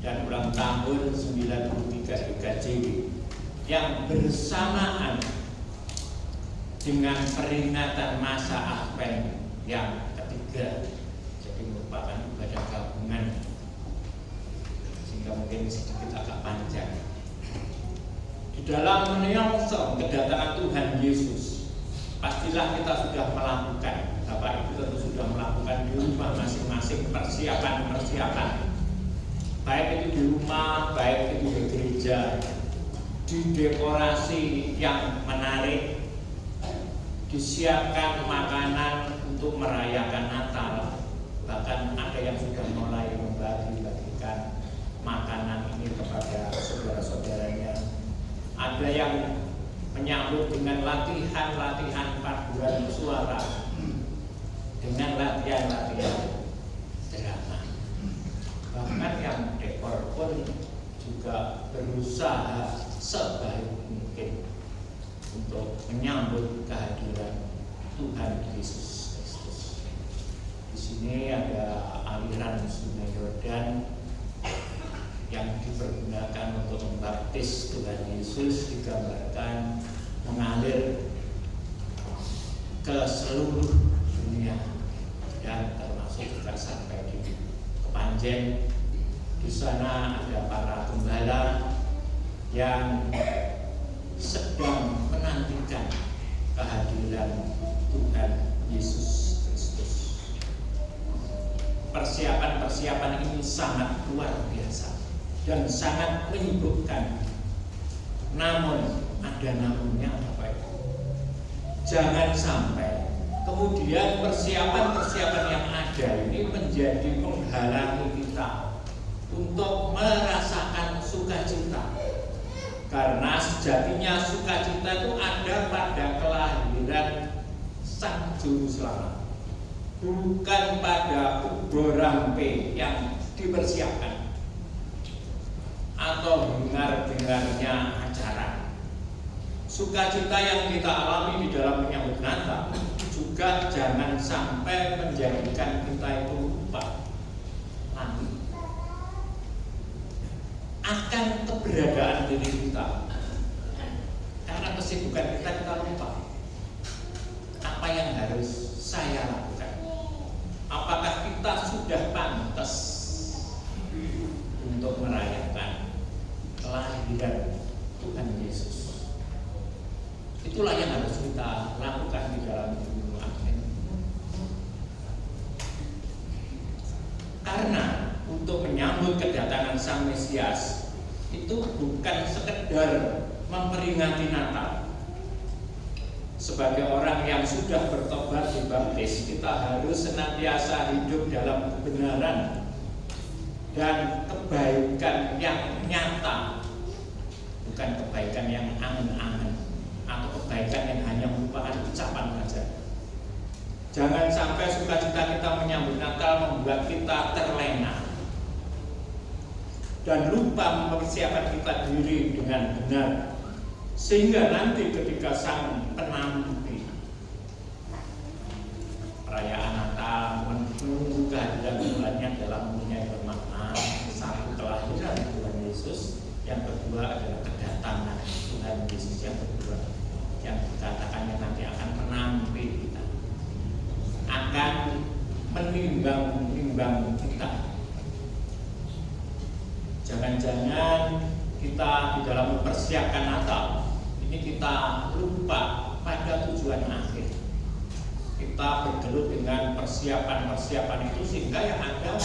dan ulang tahun 93 GKJW yang bersamaan dengan peringatan masa Advent yang ketiga, jadi merupakan ibadah gabungan sehingga mungkin sedikit agak panjang. Di dalam menyongsong kedatangan Tuhan Yesus, pastilah kita sudah melakukan, Bapak Ibu tentu sudah melakukan di rumah masing-masing persiapan-persiapan, baik itu di rumah, baik itu di gereja, di dekorasi yang menarik, disiapkan makanan untuk merayakan Natal, bahkan ada yang sudah mulai membagi-bagikan makanan ini kepada saudara-saudaranya. Ada yang menyambut dengan latihan-latihan paduan suara, dengan latihan-latihan drama. Bahkan yang dekor pun juga berusaha sebaik mungkin untuk menyambut kehadiran Tuhan Yesus Kristus. Di sini ada aliran Sungai Yordan yang dipergunakan untuk membaptis Tuhan Yesus, digambarkan mengalir ke seluruh dunia dan termasuk juga sampai di Kepanjen. Di sana ada para gembala yang sedang menantikan kehadiran Tuhan Yesus Kristus. Persiapan-persiapan ini sangat luar biasa dan sangat menyibukkan. Namun ada namunnya, Bapak Ibu. Jangan sampai kemudian persiapan-persiapan yang ada ini menjadi menghalangi kita untuk merasakan sukacita. Karena sejatinya sukacita itu ada pada kelahiran Sang Juru Selamat. bukan pada ubur rampe yang dipersiapkan atau dengar-dengarnya acara. Sukacita yang kita alami di dalam menyambut Natal juga jangan sampai menjadikan kita itu lupa nanti akan keberadaan diri kita. Karena kesibukan kita lupa apa yang harus saya lakukan. Apakah kita sudah pantas untuk merayakan kelahiran Tuhan Yesus? Itulah yang harus kita lakukan di dalam hidup Advent. Karena untuk menyambut kedatangan Sang Mesias itu bukan sekedar memperingati Natal. Sebagai orang yang sudah bertobat dibaptis, kita harus senantiasa hidup dalam kebenaran dan kebaikan yang nyata, bukan kebaikan yang angan-angan atau kebaikan yang hanya merupakan ucapan saja. Jangan sampai sukacita kita menyambut Natal membuat kita terlena dan lupa mempersiapkan kita diri dengan benar, sehingga nanti ketika Sang penanti perayaan Natal menunggu kehadiran Tuhannya dalam mempunyai bermakna, satu kelahiran Tuhan Yesus, yang kedua adalah kedatangan Tuhan Yesus yang kedua, yang dikatakannya nanti akan menampi kita, akan menimbang kita. Jangan-jangan kita di dalam mempersiapkan Natal ini kita lupa pada tujuan akhir. Kita bergelut dengan persiapan-persiapan itu sehingga yang ada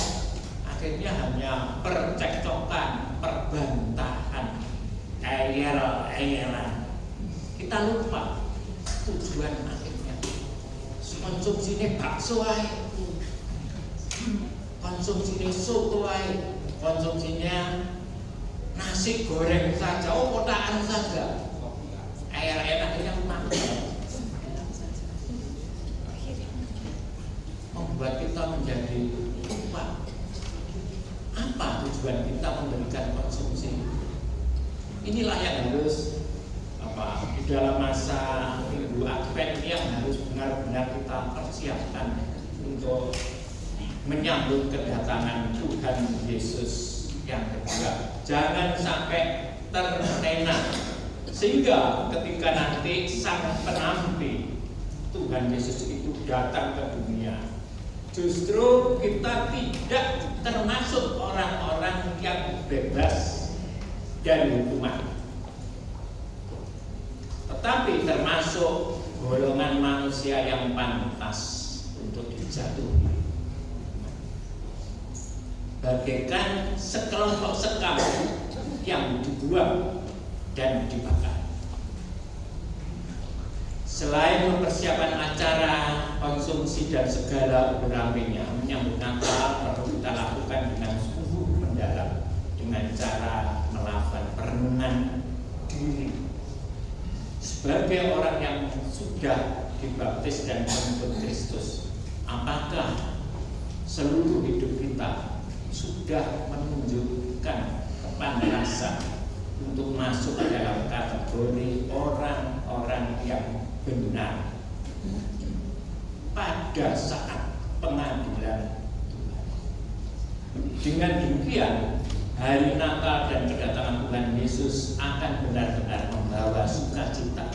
akhirnya hanya percekcokan, perbantahan, ayel-ayelan. Kita lupa tujuan akhirnya. Konsumsinya bakso aja, konsumsinya soto aja, konsumsinya nasi goreng saja, kotaan saja. Ayel-ayel akhirnya makan. Membuat kita menjadi lupa apa tujuan kita memberikan konsumsi. Inilah yang harus di dalam masa Minggu Advent yang harus benar-benar kita persiapkan untuk menyambut kedatangan Tuhan Yesus yang kedua. Jangan sampai terlena sehingga ketika nanti Sang penampi Tuhan Yesus itu datang ke dunia, justru kita tidak termasuk orang-orang yang bebas dari hukuman, tetapi termasuk golongan manusia yang pantas untuk dijatuhi, bagaikan sekelompok sekam yang dibuang dan dibakar. Selain mempersiapkan acara, konsumsi dan segala uramanya, menyambut Natal perlu kita lakukan dengan sungguh mendalam, dengan cara melakukan perenungan diri. Sebagai orang yang sudah dibaptis dan mengikut Kristus, apakah seluruh hidup kita sudah menunjukkan kepantasan untuk masuk ke dalam kategori orang-orang yang benar pada saat pengadilan Tuhan? Dengan demikian, hari Natal dan kedatangan Tuhan Yesus akan benar-benar membawa sukacita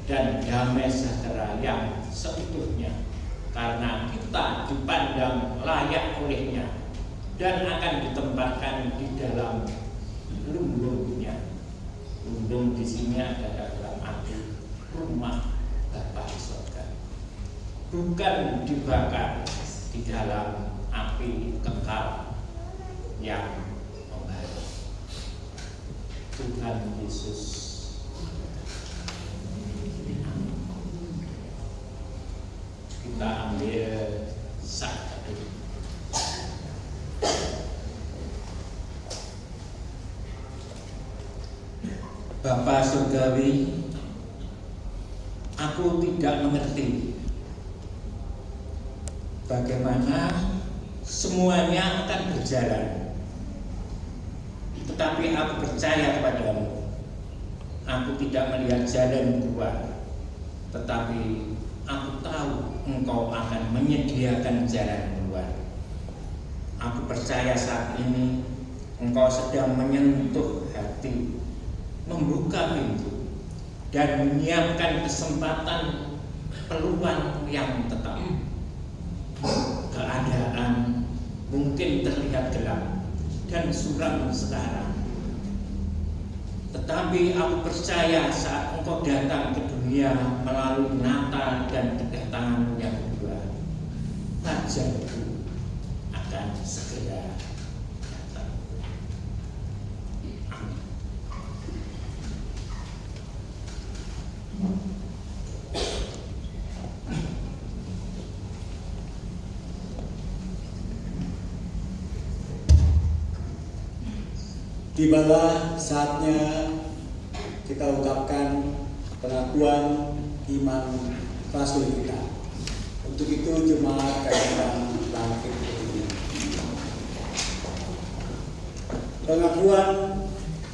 dan damai sejahtera yang seutuhnya, karena kita dipandang layak olehnya dan akan ditempatkan di dalam lumbungnya. Lumbung di sini adalah dalam arti rumah Bapa di surga, bukan dibakar di dalam api kekal yang membara. Tuhan Yesus, kita ambil satu. Bapa surgawi, aku tidak mengerti bagaimana semuanya akan berjalan. Tetapi aku percaya kepadamu. Aku tidak melihat jalan keluar, tetapi aku tahu Engkau akan menyediakan jalan keluar. Aku percaya saat ini Engkau sedang menyentuh hati, membuka pintu, dan menyiapkan kesempatan peluang yang tetap. Keadaan mungkin terlihat gelap dan suram sekarang, tetapi aku percaya saat Engkau datang ke dunia melalui Natal dan kedatangan yang kedua, Raja itu akan segera datang. Amin. Tibalah saatnya kita ungkapkan pengakuan iman rasul kita. Untuk itu jemaat katakan bangkit berdiri. Pengakuan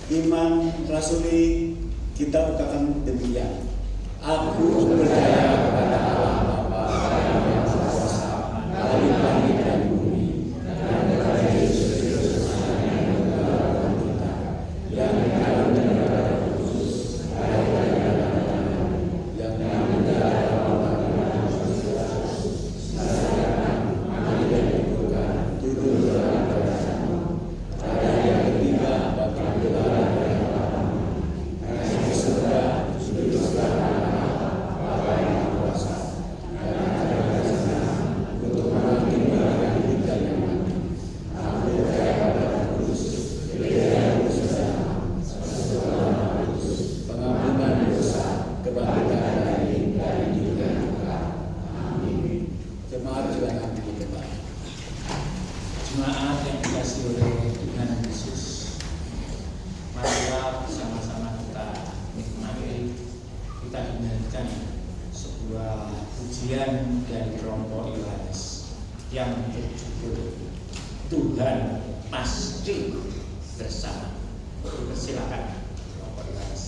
iman rasuli kita ungkapkan demikian. Aku percaya kepada Allah Bapa yang Maha Kuasa, Bapa langit dan bumi, dan kepada Yesus Kristus yang mengalahkan kita, yang dalam dan Roh Kudus, yang menjadi Allah dan Yesus, sekarang mati dan dikuburkan, turun dalam kerajaanmu, pada yang ketiga bagi kebenaran dan kebenaran, yang di surga duduk sebelah Bapa yang Maha Kuasa, dan akan datang untuk menghakimi yang hidup dan yang mati. Aku percaya pada Roh Kudus, gereja yang pengampunan dosa, kebangkitan dari dunia yang kekal. Amin. Jemaat silakan duduk kembali. Jemaat yang dikasihi oleh Tuhan Yesus, marilah bersama-sama kita nikmati, kita dengarkan sebuah pujian dari kelompok Yohanes yang berjudul Tuhan Pasti Bersama. Silakan kelompok Yohanes.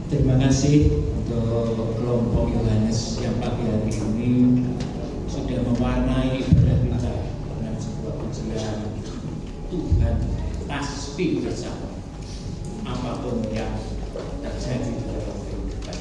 Terima kasih untuk kelompok Yohanes yang pagi hari ini sudah mewarnai ibadah kita dengan sebuah pujian Tuhan pasti bersama apapun yang terjadi di dalam kehidupan.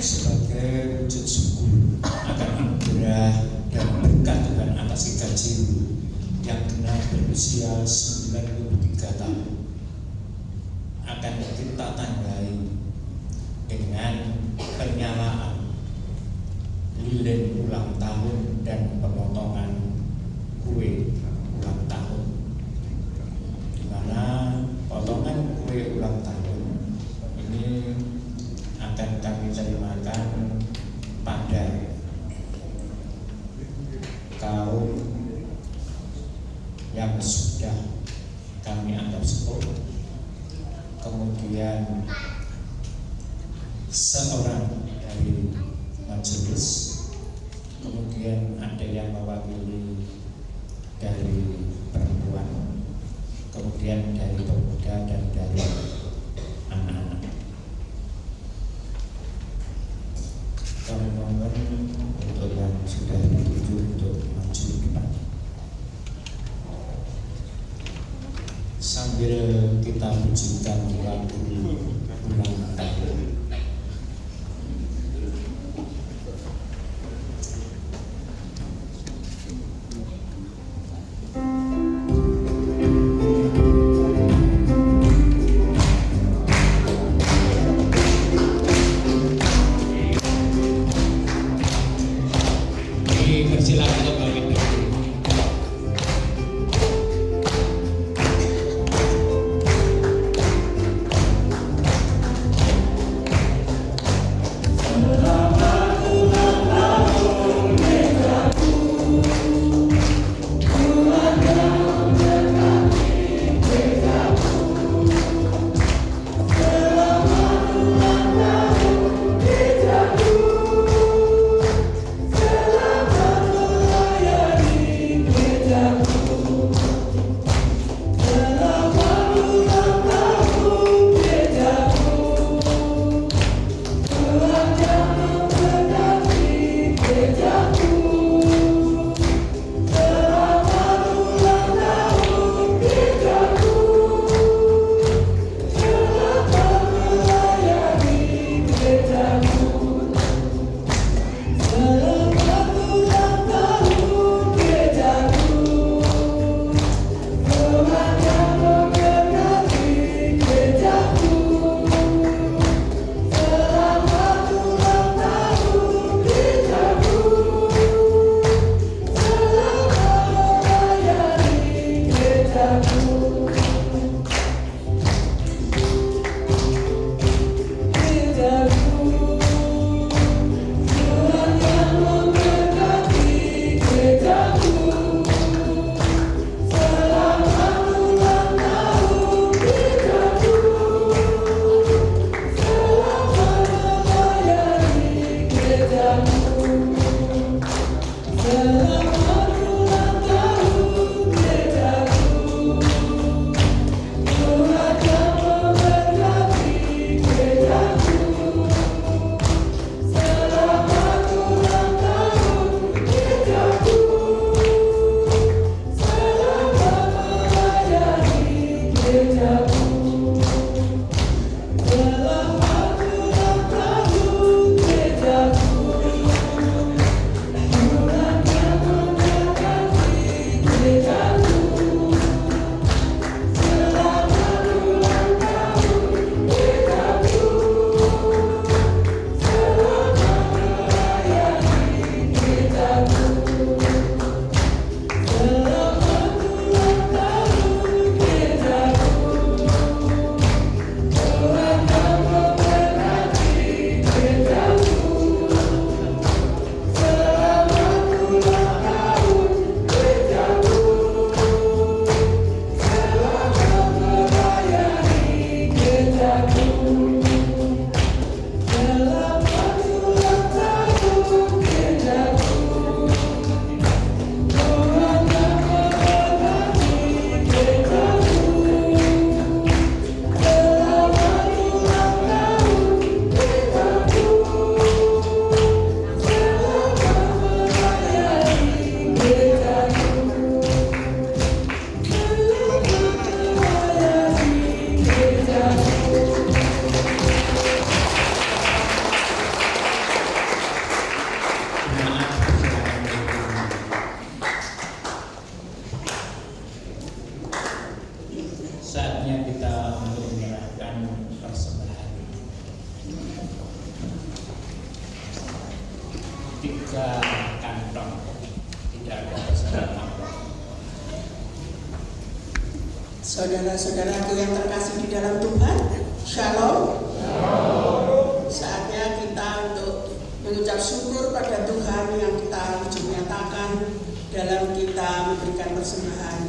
Sebagai wujud syukur akan anugerah dan berkat Tuhan atas Ika Jiru yang genap berusia 93 tahun, akan kita tandai dengan penyalaan lilin ulang tahun dan pemotongan kue ulang tahun, di mana potongan kue ulang tahun ini akan kami terimakan pada kaum yang sudah kami anggap sepuh, kemudian seorang dari majelis, kemudian ada yang mewakili dari perempuan, kemudian dari pemuda dan dari anak-anak. Kami mohon untuk yang sudah dituju untuk maju depan. Sambil kita pujikan lagu ulang tahun. Silakan untuk balik dulu. ada kantong, tidak ada pesanan amplop. Saudara-saudaraku yang terkasih di dalam Tuhan, Shalom. Saatnya kita untuk mengucap syukur pada Tuhan yang kita wujud nyatakan dalam kita memberikan persembahan.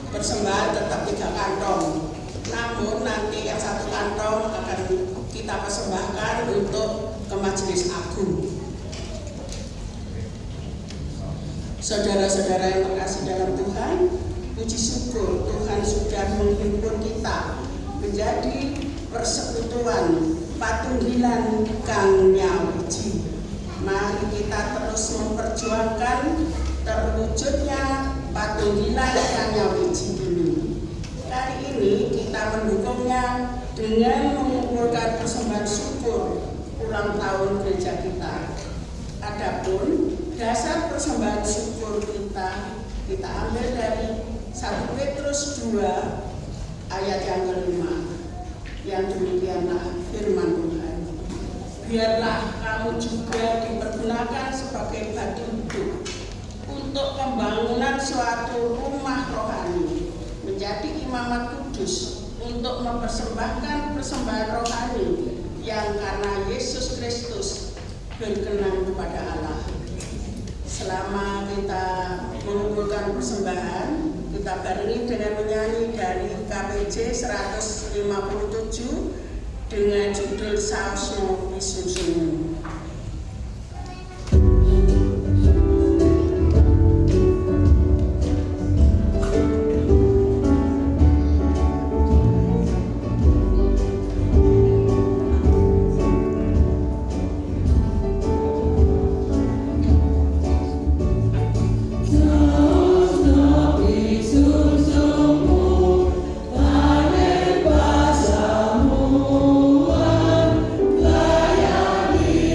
Persembahan tetap 3 kantong, namun nanti yang 1 kantong akan kita persembahkan untuk ke Majelis Agung. Saudara-saudara yang terkasih dalam Tuhan, puji syukur Tuhan sudah menghimpun kita menjadi persekutuan Patunggilan Kang Nyawiji. Mari kita terus memperjuangkan terwujudnya Patunggilan Kang Nyawiji ini. Kali ini kita mendukungnya dengan mengumpulkan persembahan syukur ulang tahun gereja kita. Adapun dasar persembahan syukur kita ambil dari 1 Petrus 2 ayat yang kelima, yang demikianlah firman Tuhan. Biarlah kamu juga dipergunakan sebagai batu hidup untuk pembangunan suatu rumah rohani, menjadi imamat kudus untuk mempersembahkan persembahan rohani yang karena Yesus Kristus berkenan kepada Allah. Selama kita mengumpulkan persembahan, kita barengi dengan menyanyi dari KPJ 157 dengan judul Sausmu Isusumu. Layani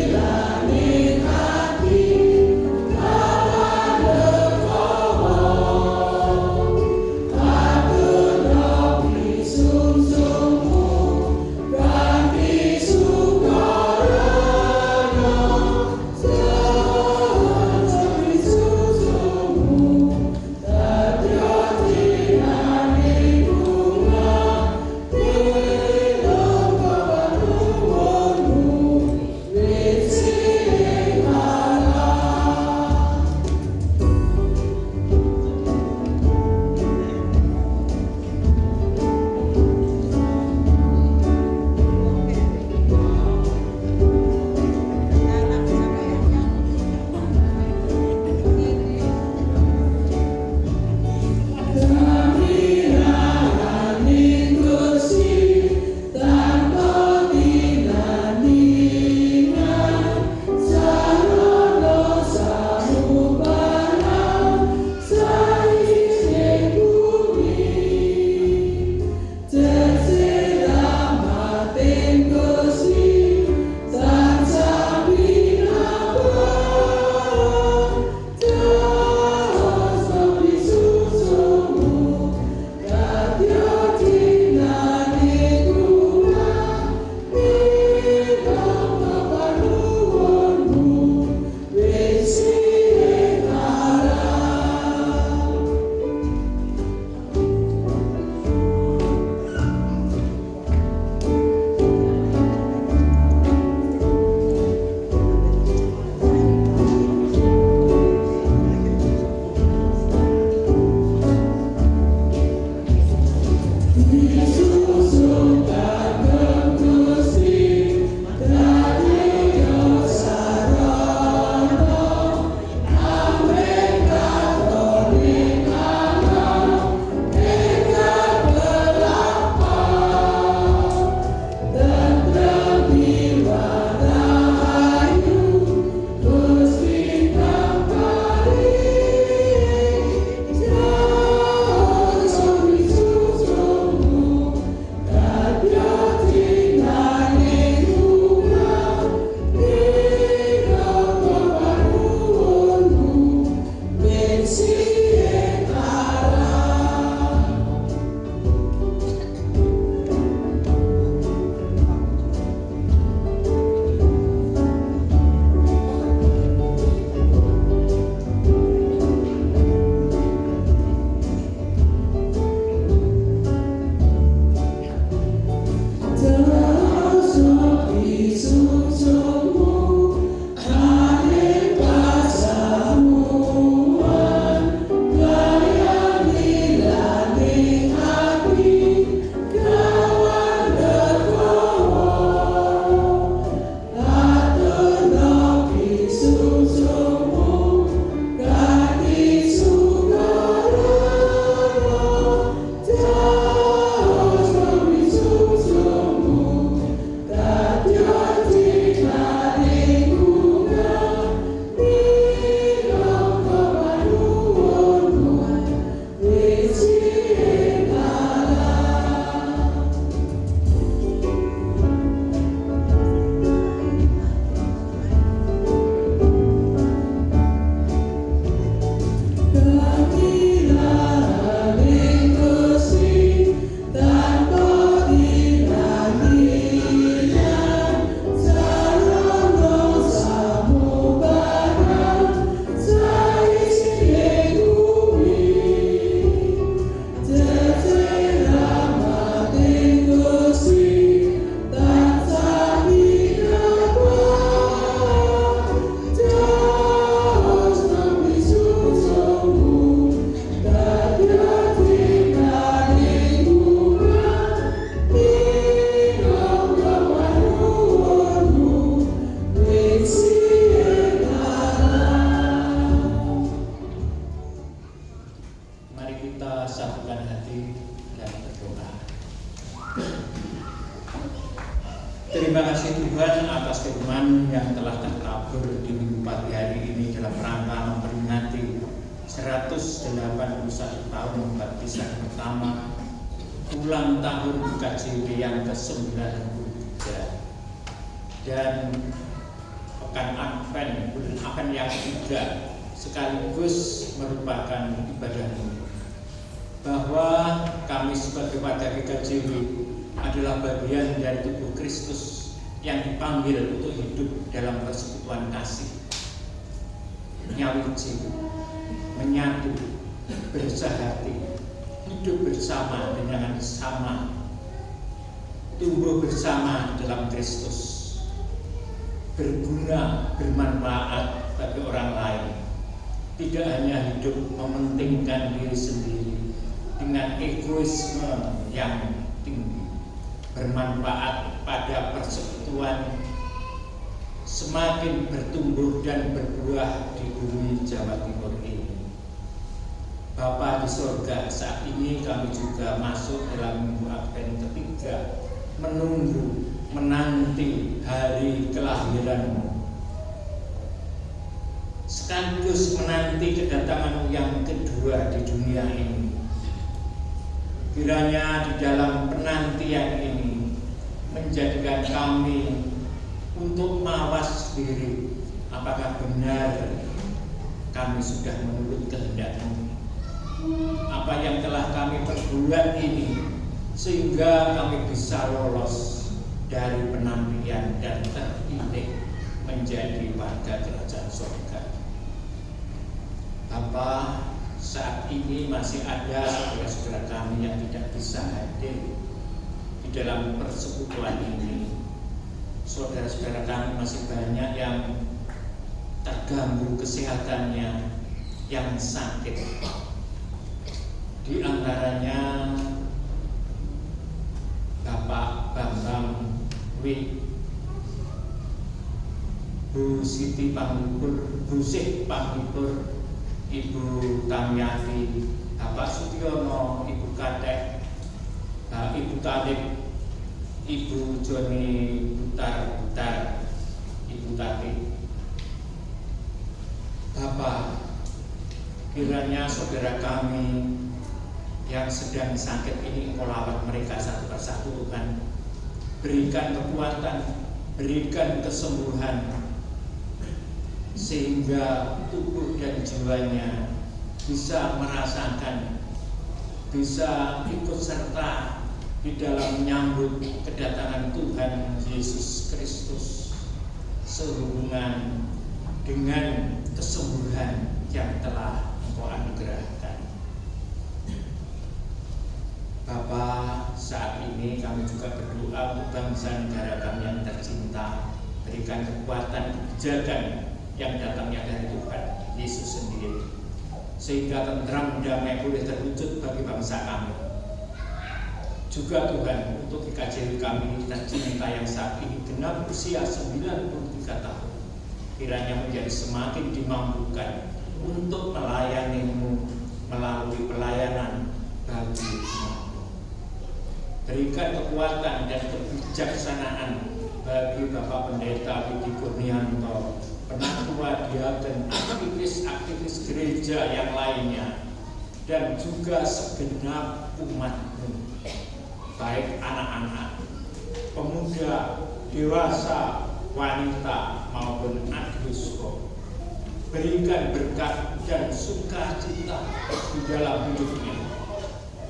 181 tahun baptisan pertama, ulang tahun GKJW yang ke-93, dan pekan Advent, bulan Advent yang ketiga, sekaligus merupakan ibadah ini, bahwa kami sebagai warga GKJW adalah bagian dari tubuh Kristus yang dipanggil untuk hidup dalam persekutuan kasih, nyawiji, menyatu, bersahati, hidup bersama dengan sama, tumbuh bersama dalam Kristus, berguna, bermanfaat bagi orang lain, tidak hanya hidup mementingkan diri sendiri dengan egoisme yang tinggi, bermanfaat pada persekutuan, semakin bertumbuh dan berbuah di bumi Jawa Timur ini. Bapa di sorga, saat ini kami juga masuk dalam minggu Advent ketiga, menunggu, menanti hari kelahiran-Mu, sekaligus menanti kedatangan-Mu yang kedua di dunia ini. Kiranya di dalam penantian ini menjadikan kami untuk mawas diri, apakah benar kami sudah menurut kehendak-Mu, apa yang telah kami perbuat ini, sehingga kami bisa lolos dari penantian dan terpilih menjadi warga kerajaan surga. Bapa, saat ini masih ada saudara-saudara kami yang tidak bisa hadir di dalam persekutuan ini. Saudara-saudara kami masih banyak yang terganggu kesehatannya, yang sakit. Di antaranya Bapak Bambang Wi, Bu Siti Panglipur, Bu Sih Panglipur, Ibu Tamyati, Bapak Sutyono, Ibu Katek, Ibu Talib, Ibu Joni Butar, Ibu Tati. Bapak, kiranya saudara kami yang sedang sakit ini Engkau rawat mereka satu persatu, Tuhan. Berikan kekuatan, berikan kesembuhan, sehingga tubuh dan jiwanya bisa merasakan, bisa ikut serta di dalam menyambut kedatangan Tuhan Yesus Kristus, sehubungan dengan kesembuhan yang telah Engkau anugerahkan. Bapa, saat ini kami juga berdoa untuk bangsa negara kami yang tercinta. Berikan kekuatan, kebijakan yang datangnya dari Tuhan Yesus sendiri, sehingga tentram damai boleh terwujud bagi bangsa kami. Juga Tuhan, untuk GKJW kami tercinta yang saat ini genap usia 93 tahun, kiranya menjadi semakin dimampukan untuk melayani-Mu melalui pelayanan bagi umat. Berikan kekuatan dan kebijaksanaan bagi Bapak Pendeta Widi Kurnianto, penatua diaken, aktivis-aktivis gereja yang lainnya, dan juga segenap umat-Mu, baik anak-anak, pemuda, dewasa, wanita maupun anak-anak. Berikan berkat dan sukacita di dalam hidupnya.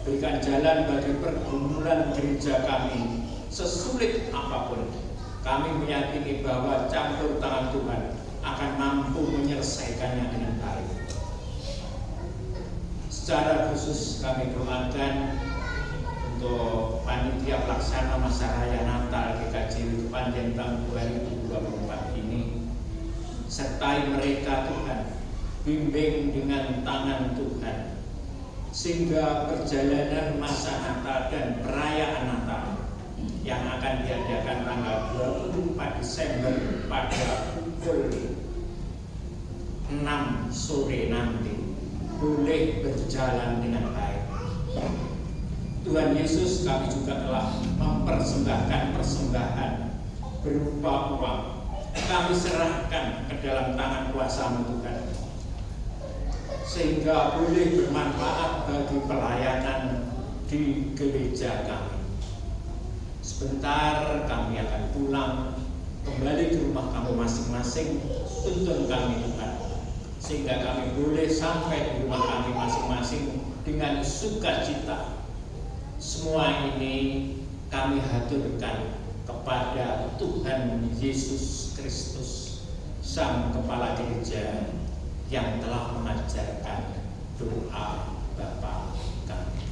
Berikan jalan bagi pergumulan gereja kami, sesulit apapun. Kami meyakini bahwa campur tangan Tuhan akan mampu menyelesaikannya dengan baik. Secara khusus kami doakan untuk panitia pelaksana masa raya Natal GKJW sepanjang tahun 2024 ini. Sertai mereka Tuhan, bimbing dengan tangan Tuhan, sehingga perjalanan masa Natal dan perayaan Natal yang akan diadakan tanggal 24 Desember pada pukul 6 sore nanti boleh berjalan dengan baik. Tuhan Yesus, kami juga telah mempersembahkan persembahan berupa uang. Kami serahkan ke dalam tangan kuasa-Mu Tuhan, sehingga boleh bermanfaat bagi pelayanan di gereja kami. Sebentar kami akan pulang kembali ke rumah kami masing-masing. Tuntun kami Tuhan, sehingga kami boleh sampai di rumah kami masing-masing dengan sukacita. Semua ini kami haturkan kepada Tuhan Yesus Kristus, Sang Kepala Gereja yang telah mengajarkan doa Bapa kami.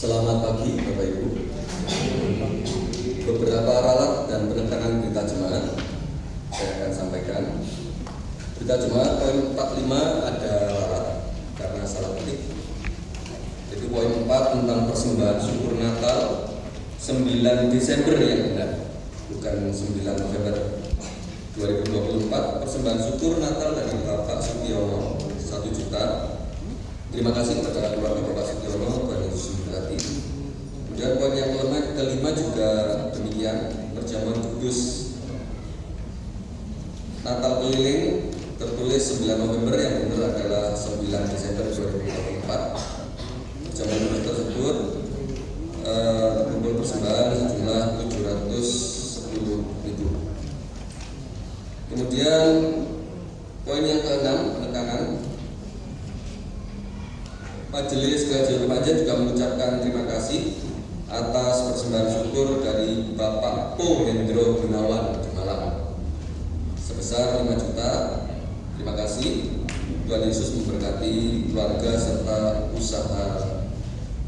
Selamat pagi Bapak Ibu. Beberapa ralat dan penekanan berita jemaat saya akan sampaikan. Berita jemaat poin 45 ada ralat karena salah ketik. Jadi poin 4 tentang persembahan syukur Natal 9 Desember yang benar, bukan 9 November 2024. Persembahan syukur Natal dari Bapak Sutiono 1 juta. Terima kasih kepada keluarga Bapak Sutiono, Tuhan Yesus memberkati. Kemudian poin yang kelima juga demikian, perjamuan kudus Natal keliling tertulis 9 November, yang benar adalah 9 Desember 2024. Perjamuan kudus tersebut terkumpul persembahan sejumlah 710.000. Kemudian poin yang ke-6 penekanan. Majelis Gereja Remaja juga mengucapkan terima kasih atas persembahan syukur dari Bapak Po Hendro Gunawan di Malang sebesar 5 juta. Terima kasih. Tuhan Yesus memberkati keluarga serta usaha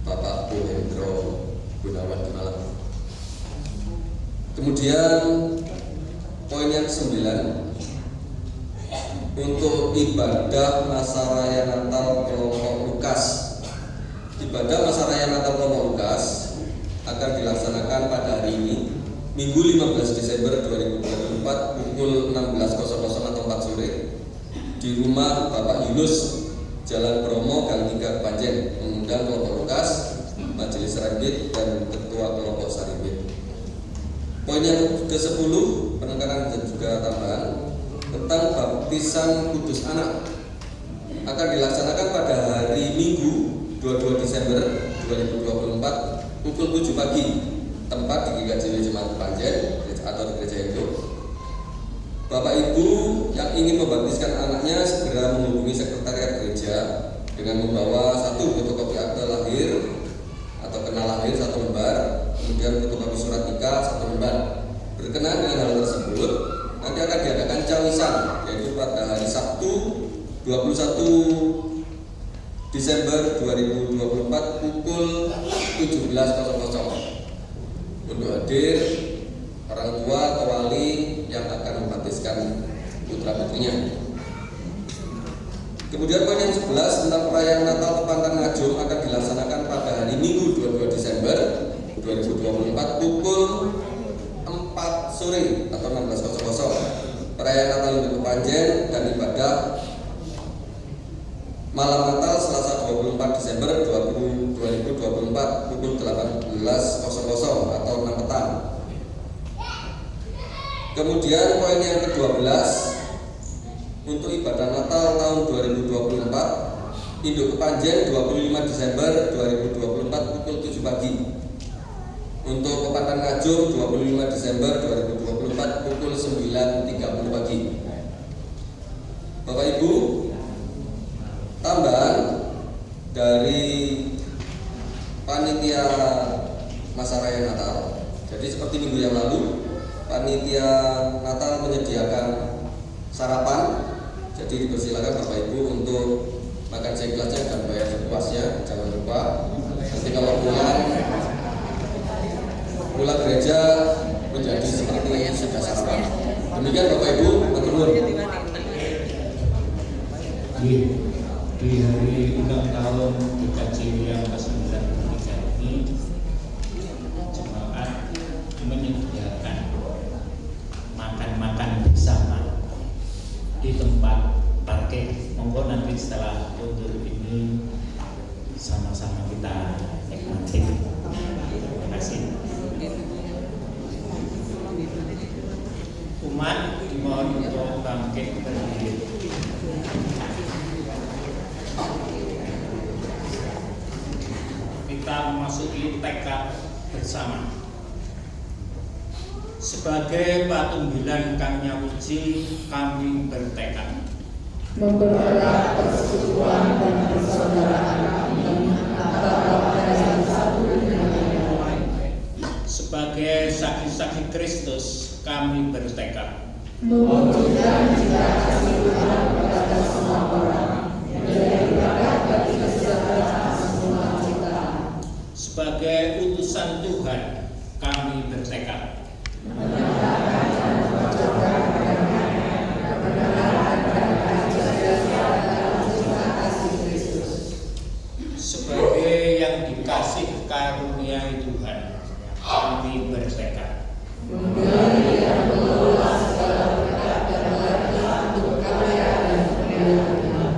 Bapak Po Hendro Gunawan di Malang. Kemudian poin yang 9 untuk ibadah masa raya Natal kelompok Lukas. Ibadah masa raya Natal kelompok Lukas akan dilaksanakan pada hari ini, Minggu 15 Desember 2024 pukul 16.00 atau 4 sore di rumah Bapak Yunus, Jalan Bromo, Gang 3 Panjen, mengundang kelompok Lukas, Majelis Rembit, dan Ketua Kelompok Saribit. Poin yang ke-10 penekanan dan juga tambahan tentang baptisan kudus anak akan dilaksanakan pada hari Minggu 22 Desember 2024 pukul 7 pagi tempat di GKJW Jemaat Kepanjen atau di gereja induk. Bapak Ibu yang ingin membaptiskan anaknya segera menghubungi sekretariat gereja dengan membawa 1 fotokopi akte lahir atau kenal lahir 1 lembar, kemudian fotokopi surat nikah 1 lembar. Berkenaan dengan hal tersebut, nanti akan diadakan cawisan, yaitu pada hari Sabtu 21 Desember 2024 pukul 17.00 untuk hadir orang tua atau wali yang akan membaptiskan putra putrinya. Kemudian poin yang 11 tentang perayaan Natal Tempatan Ngajum akan dilaksanakan pada hari Minggu 22 Desember 2024 pukul 4 sore atau 16.00. Perayaan Natal Induk Kepanjen dan ibadah malam Natal Selasa 24 Desember 2024 pukul 18.00 atau 6 petang. Kemudian poin yang ke-12 untuk ibadah Natal tahun 2024 Induk Kepanjen 25 Desember 2024 pukul 7 pagi. Untuk Tempatan Ngajum 25 Desember 2024 pukul 9.30 pagi. Bapak Ibu, tambahan dari panitia masa raya Natal. Jadi seperti minggu yang lalu, panitia Natal menyediakan sarapan. Jadi dipersilakan Bapak Ibu untuk makan seikhlasnya dan bayar sepuasnya. Jangan lupa nanti kalau pulang gereja menjadi seperti sudah sarapan. Demikian Bapak Ibu, matur nuwun. Di hari ulang tahun GKJW yang ke-93 ini, jemaat menyediakan makan-makan bersama di tempat parkir. Monggo nanti setelah mundur ini sama-sama kita nikmati. Terima kasih. Umat dimohon untuk bangkit berdiri. Kita memasuki tekad bersama. Sebagai patunggilan Kang Nyawiji, kami bertekad mempererat persekutuan dan persaudaraan kami antara yang satu dengan yang lain. Sebagai saksi-saksi Kristus, kami bertekad mewujudkan cita kasih Tuhan kepada semua orang, menjadi berkat bagi kesejahteraan semua ciptaan. sebagai utusan Tuhan, kami bertekad menyatakan dan memperjuangkan kebenaran dan kesejahteraan cita kasih Kristus. sebagai yang dikasih karunia Tuhan, kami bertekad memberi dan mengelola segala berkat dan berkat untuk karya dan kemuliaan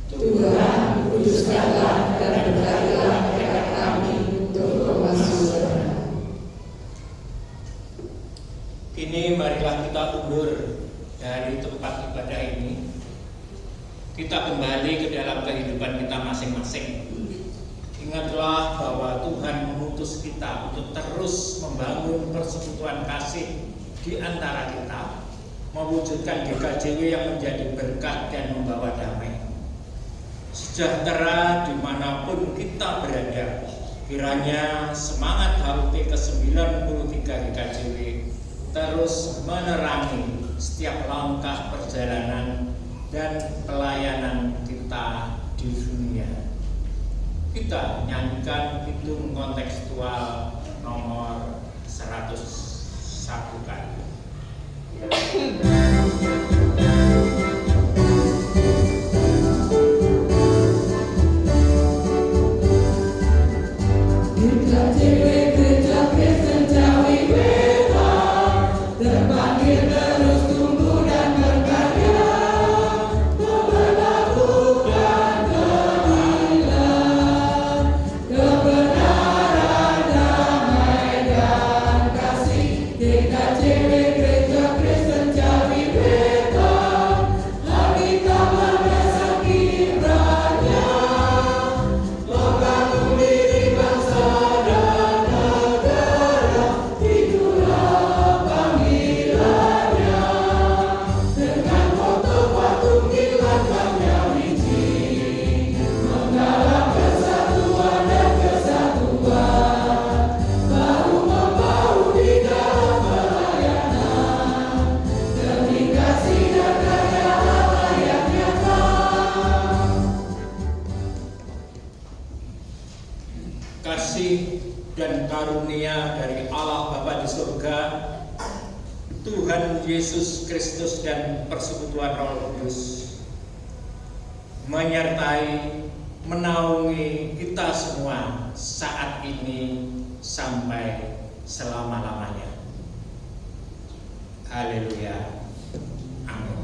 Tuhan. Kuduskanlah dan berkatilah tekad kami untuk kemasyhuran. Kini marilah kita undur dari tempat ibadah ini. Kita kembali ke dalam kehidupan kita masing-masing. Ingatlah bahwa Tuhan mengutus kita untuk terus membangun persekutuan kasih di antara kita, mewujudkan GKJW yang menjadi berkat dan membawa damai sejahtera dimanapun kita berada. Kiranya semangat HUT ke-93 GKJW terus menerangi setiap langkah perjalanan dan pelayanan kita di dunia. Kita nyanyikan Kidung kontekstual nomor 101 kali. dan karunia dari Allah Bapa di surga, Tuhan Yesus Kristus dan persekutuan Roh Kudus menyertai, menaungi kita semua saat ini sampai selama-lamanya. Haleluya. Amin.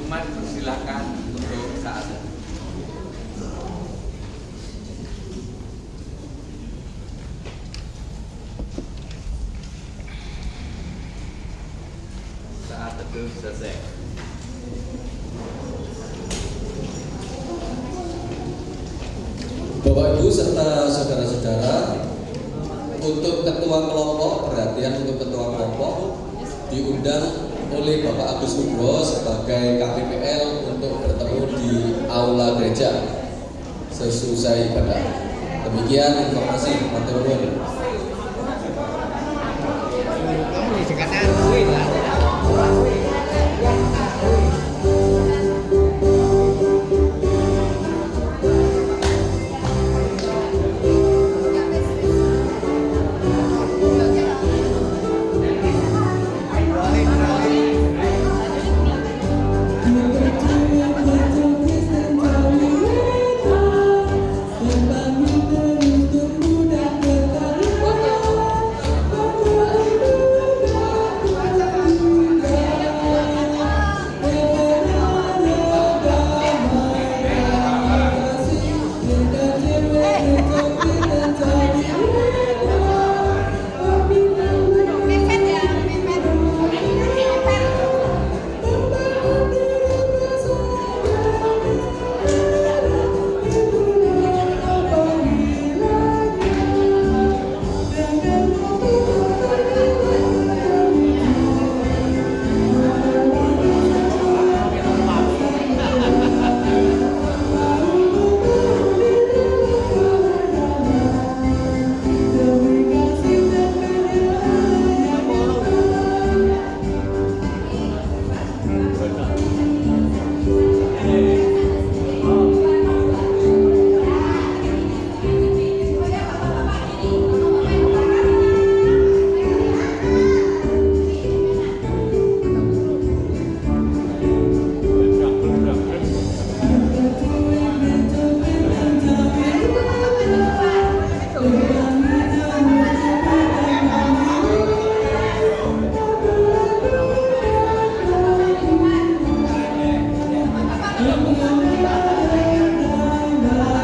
Umat persilakan untuk saat ini. Saat teduh selesai. Bapak Ibu serta saudara-saudara, untuk ketua kelompok, perhatian untuk ketua kelompok diundang oleh Bapak Agus Nugroho sebagai KPPL untuk bertemu di aula gereja sesusai ibadah. Demikian informasi, matur nuwun.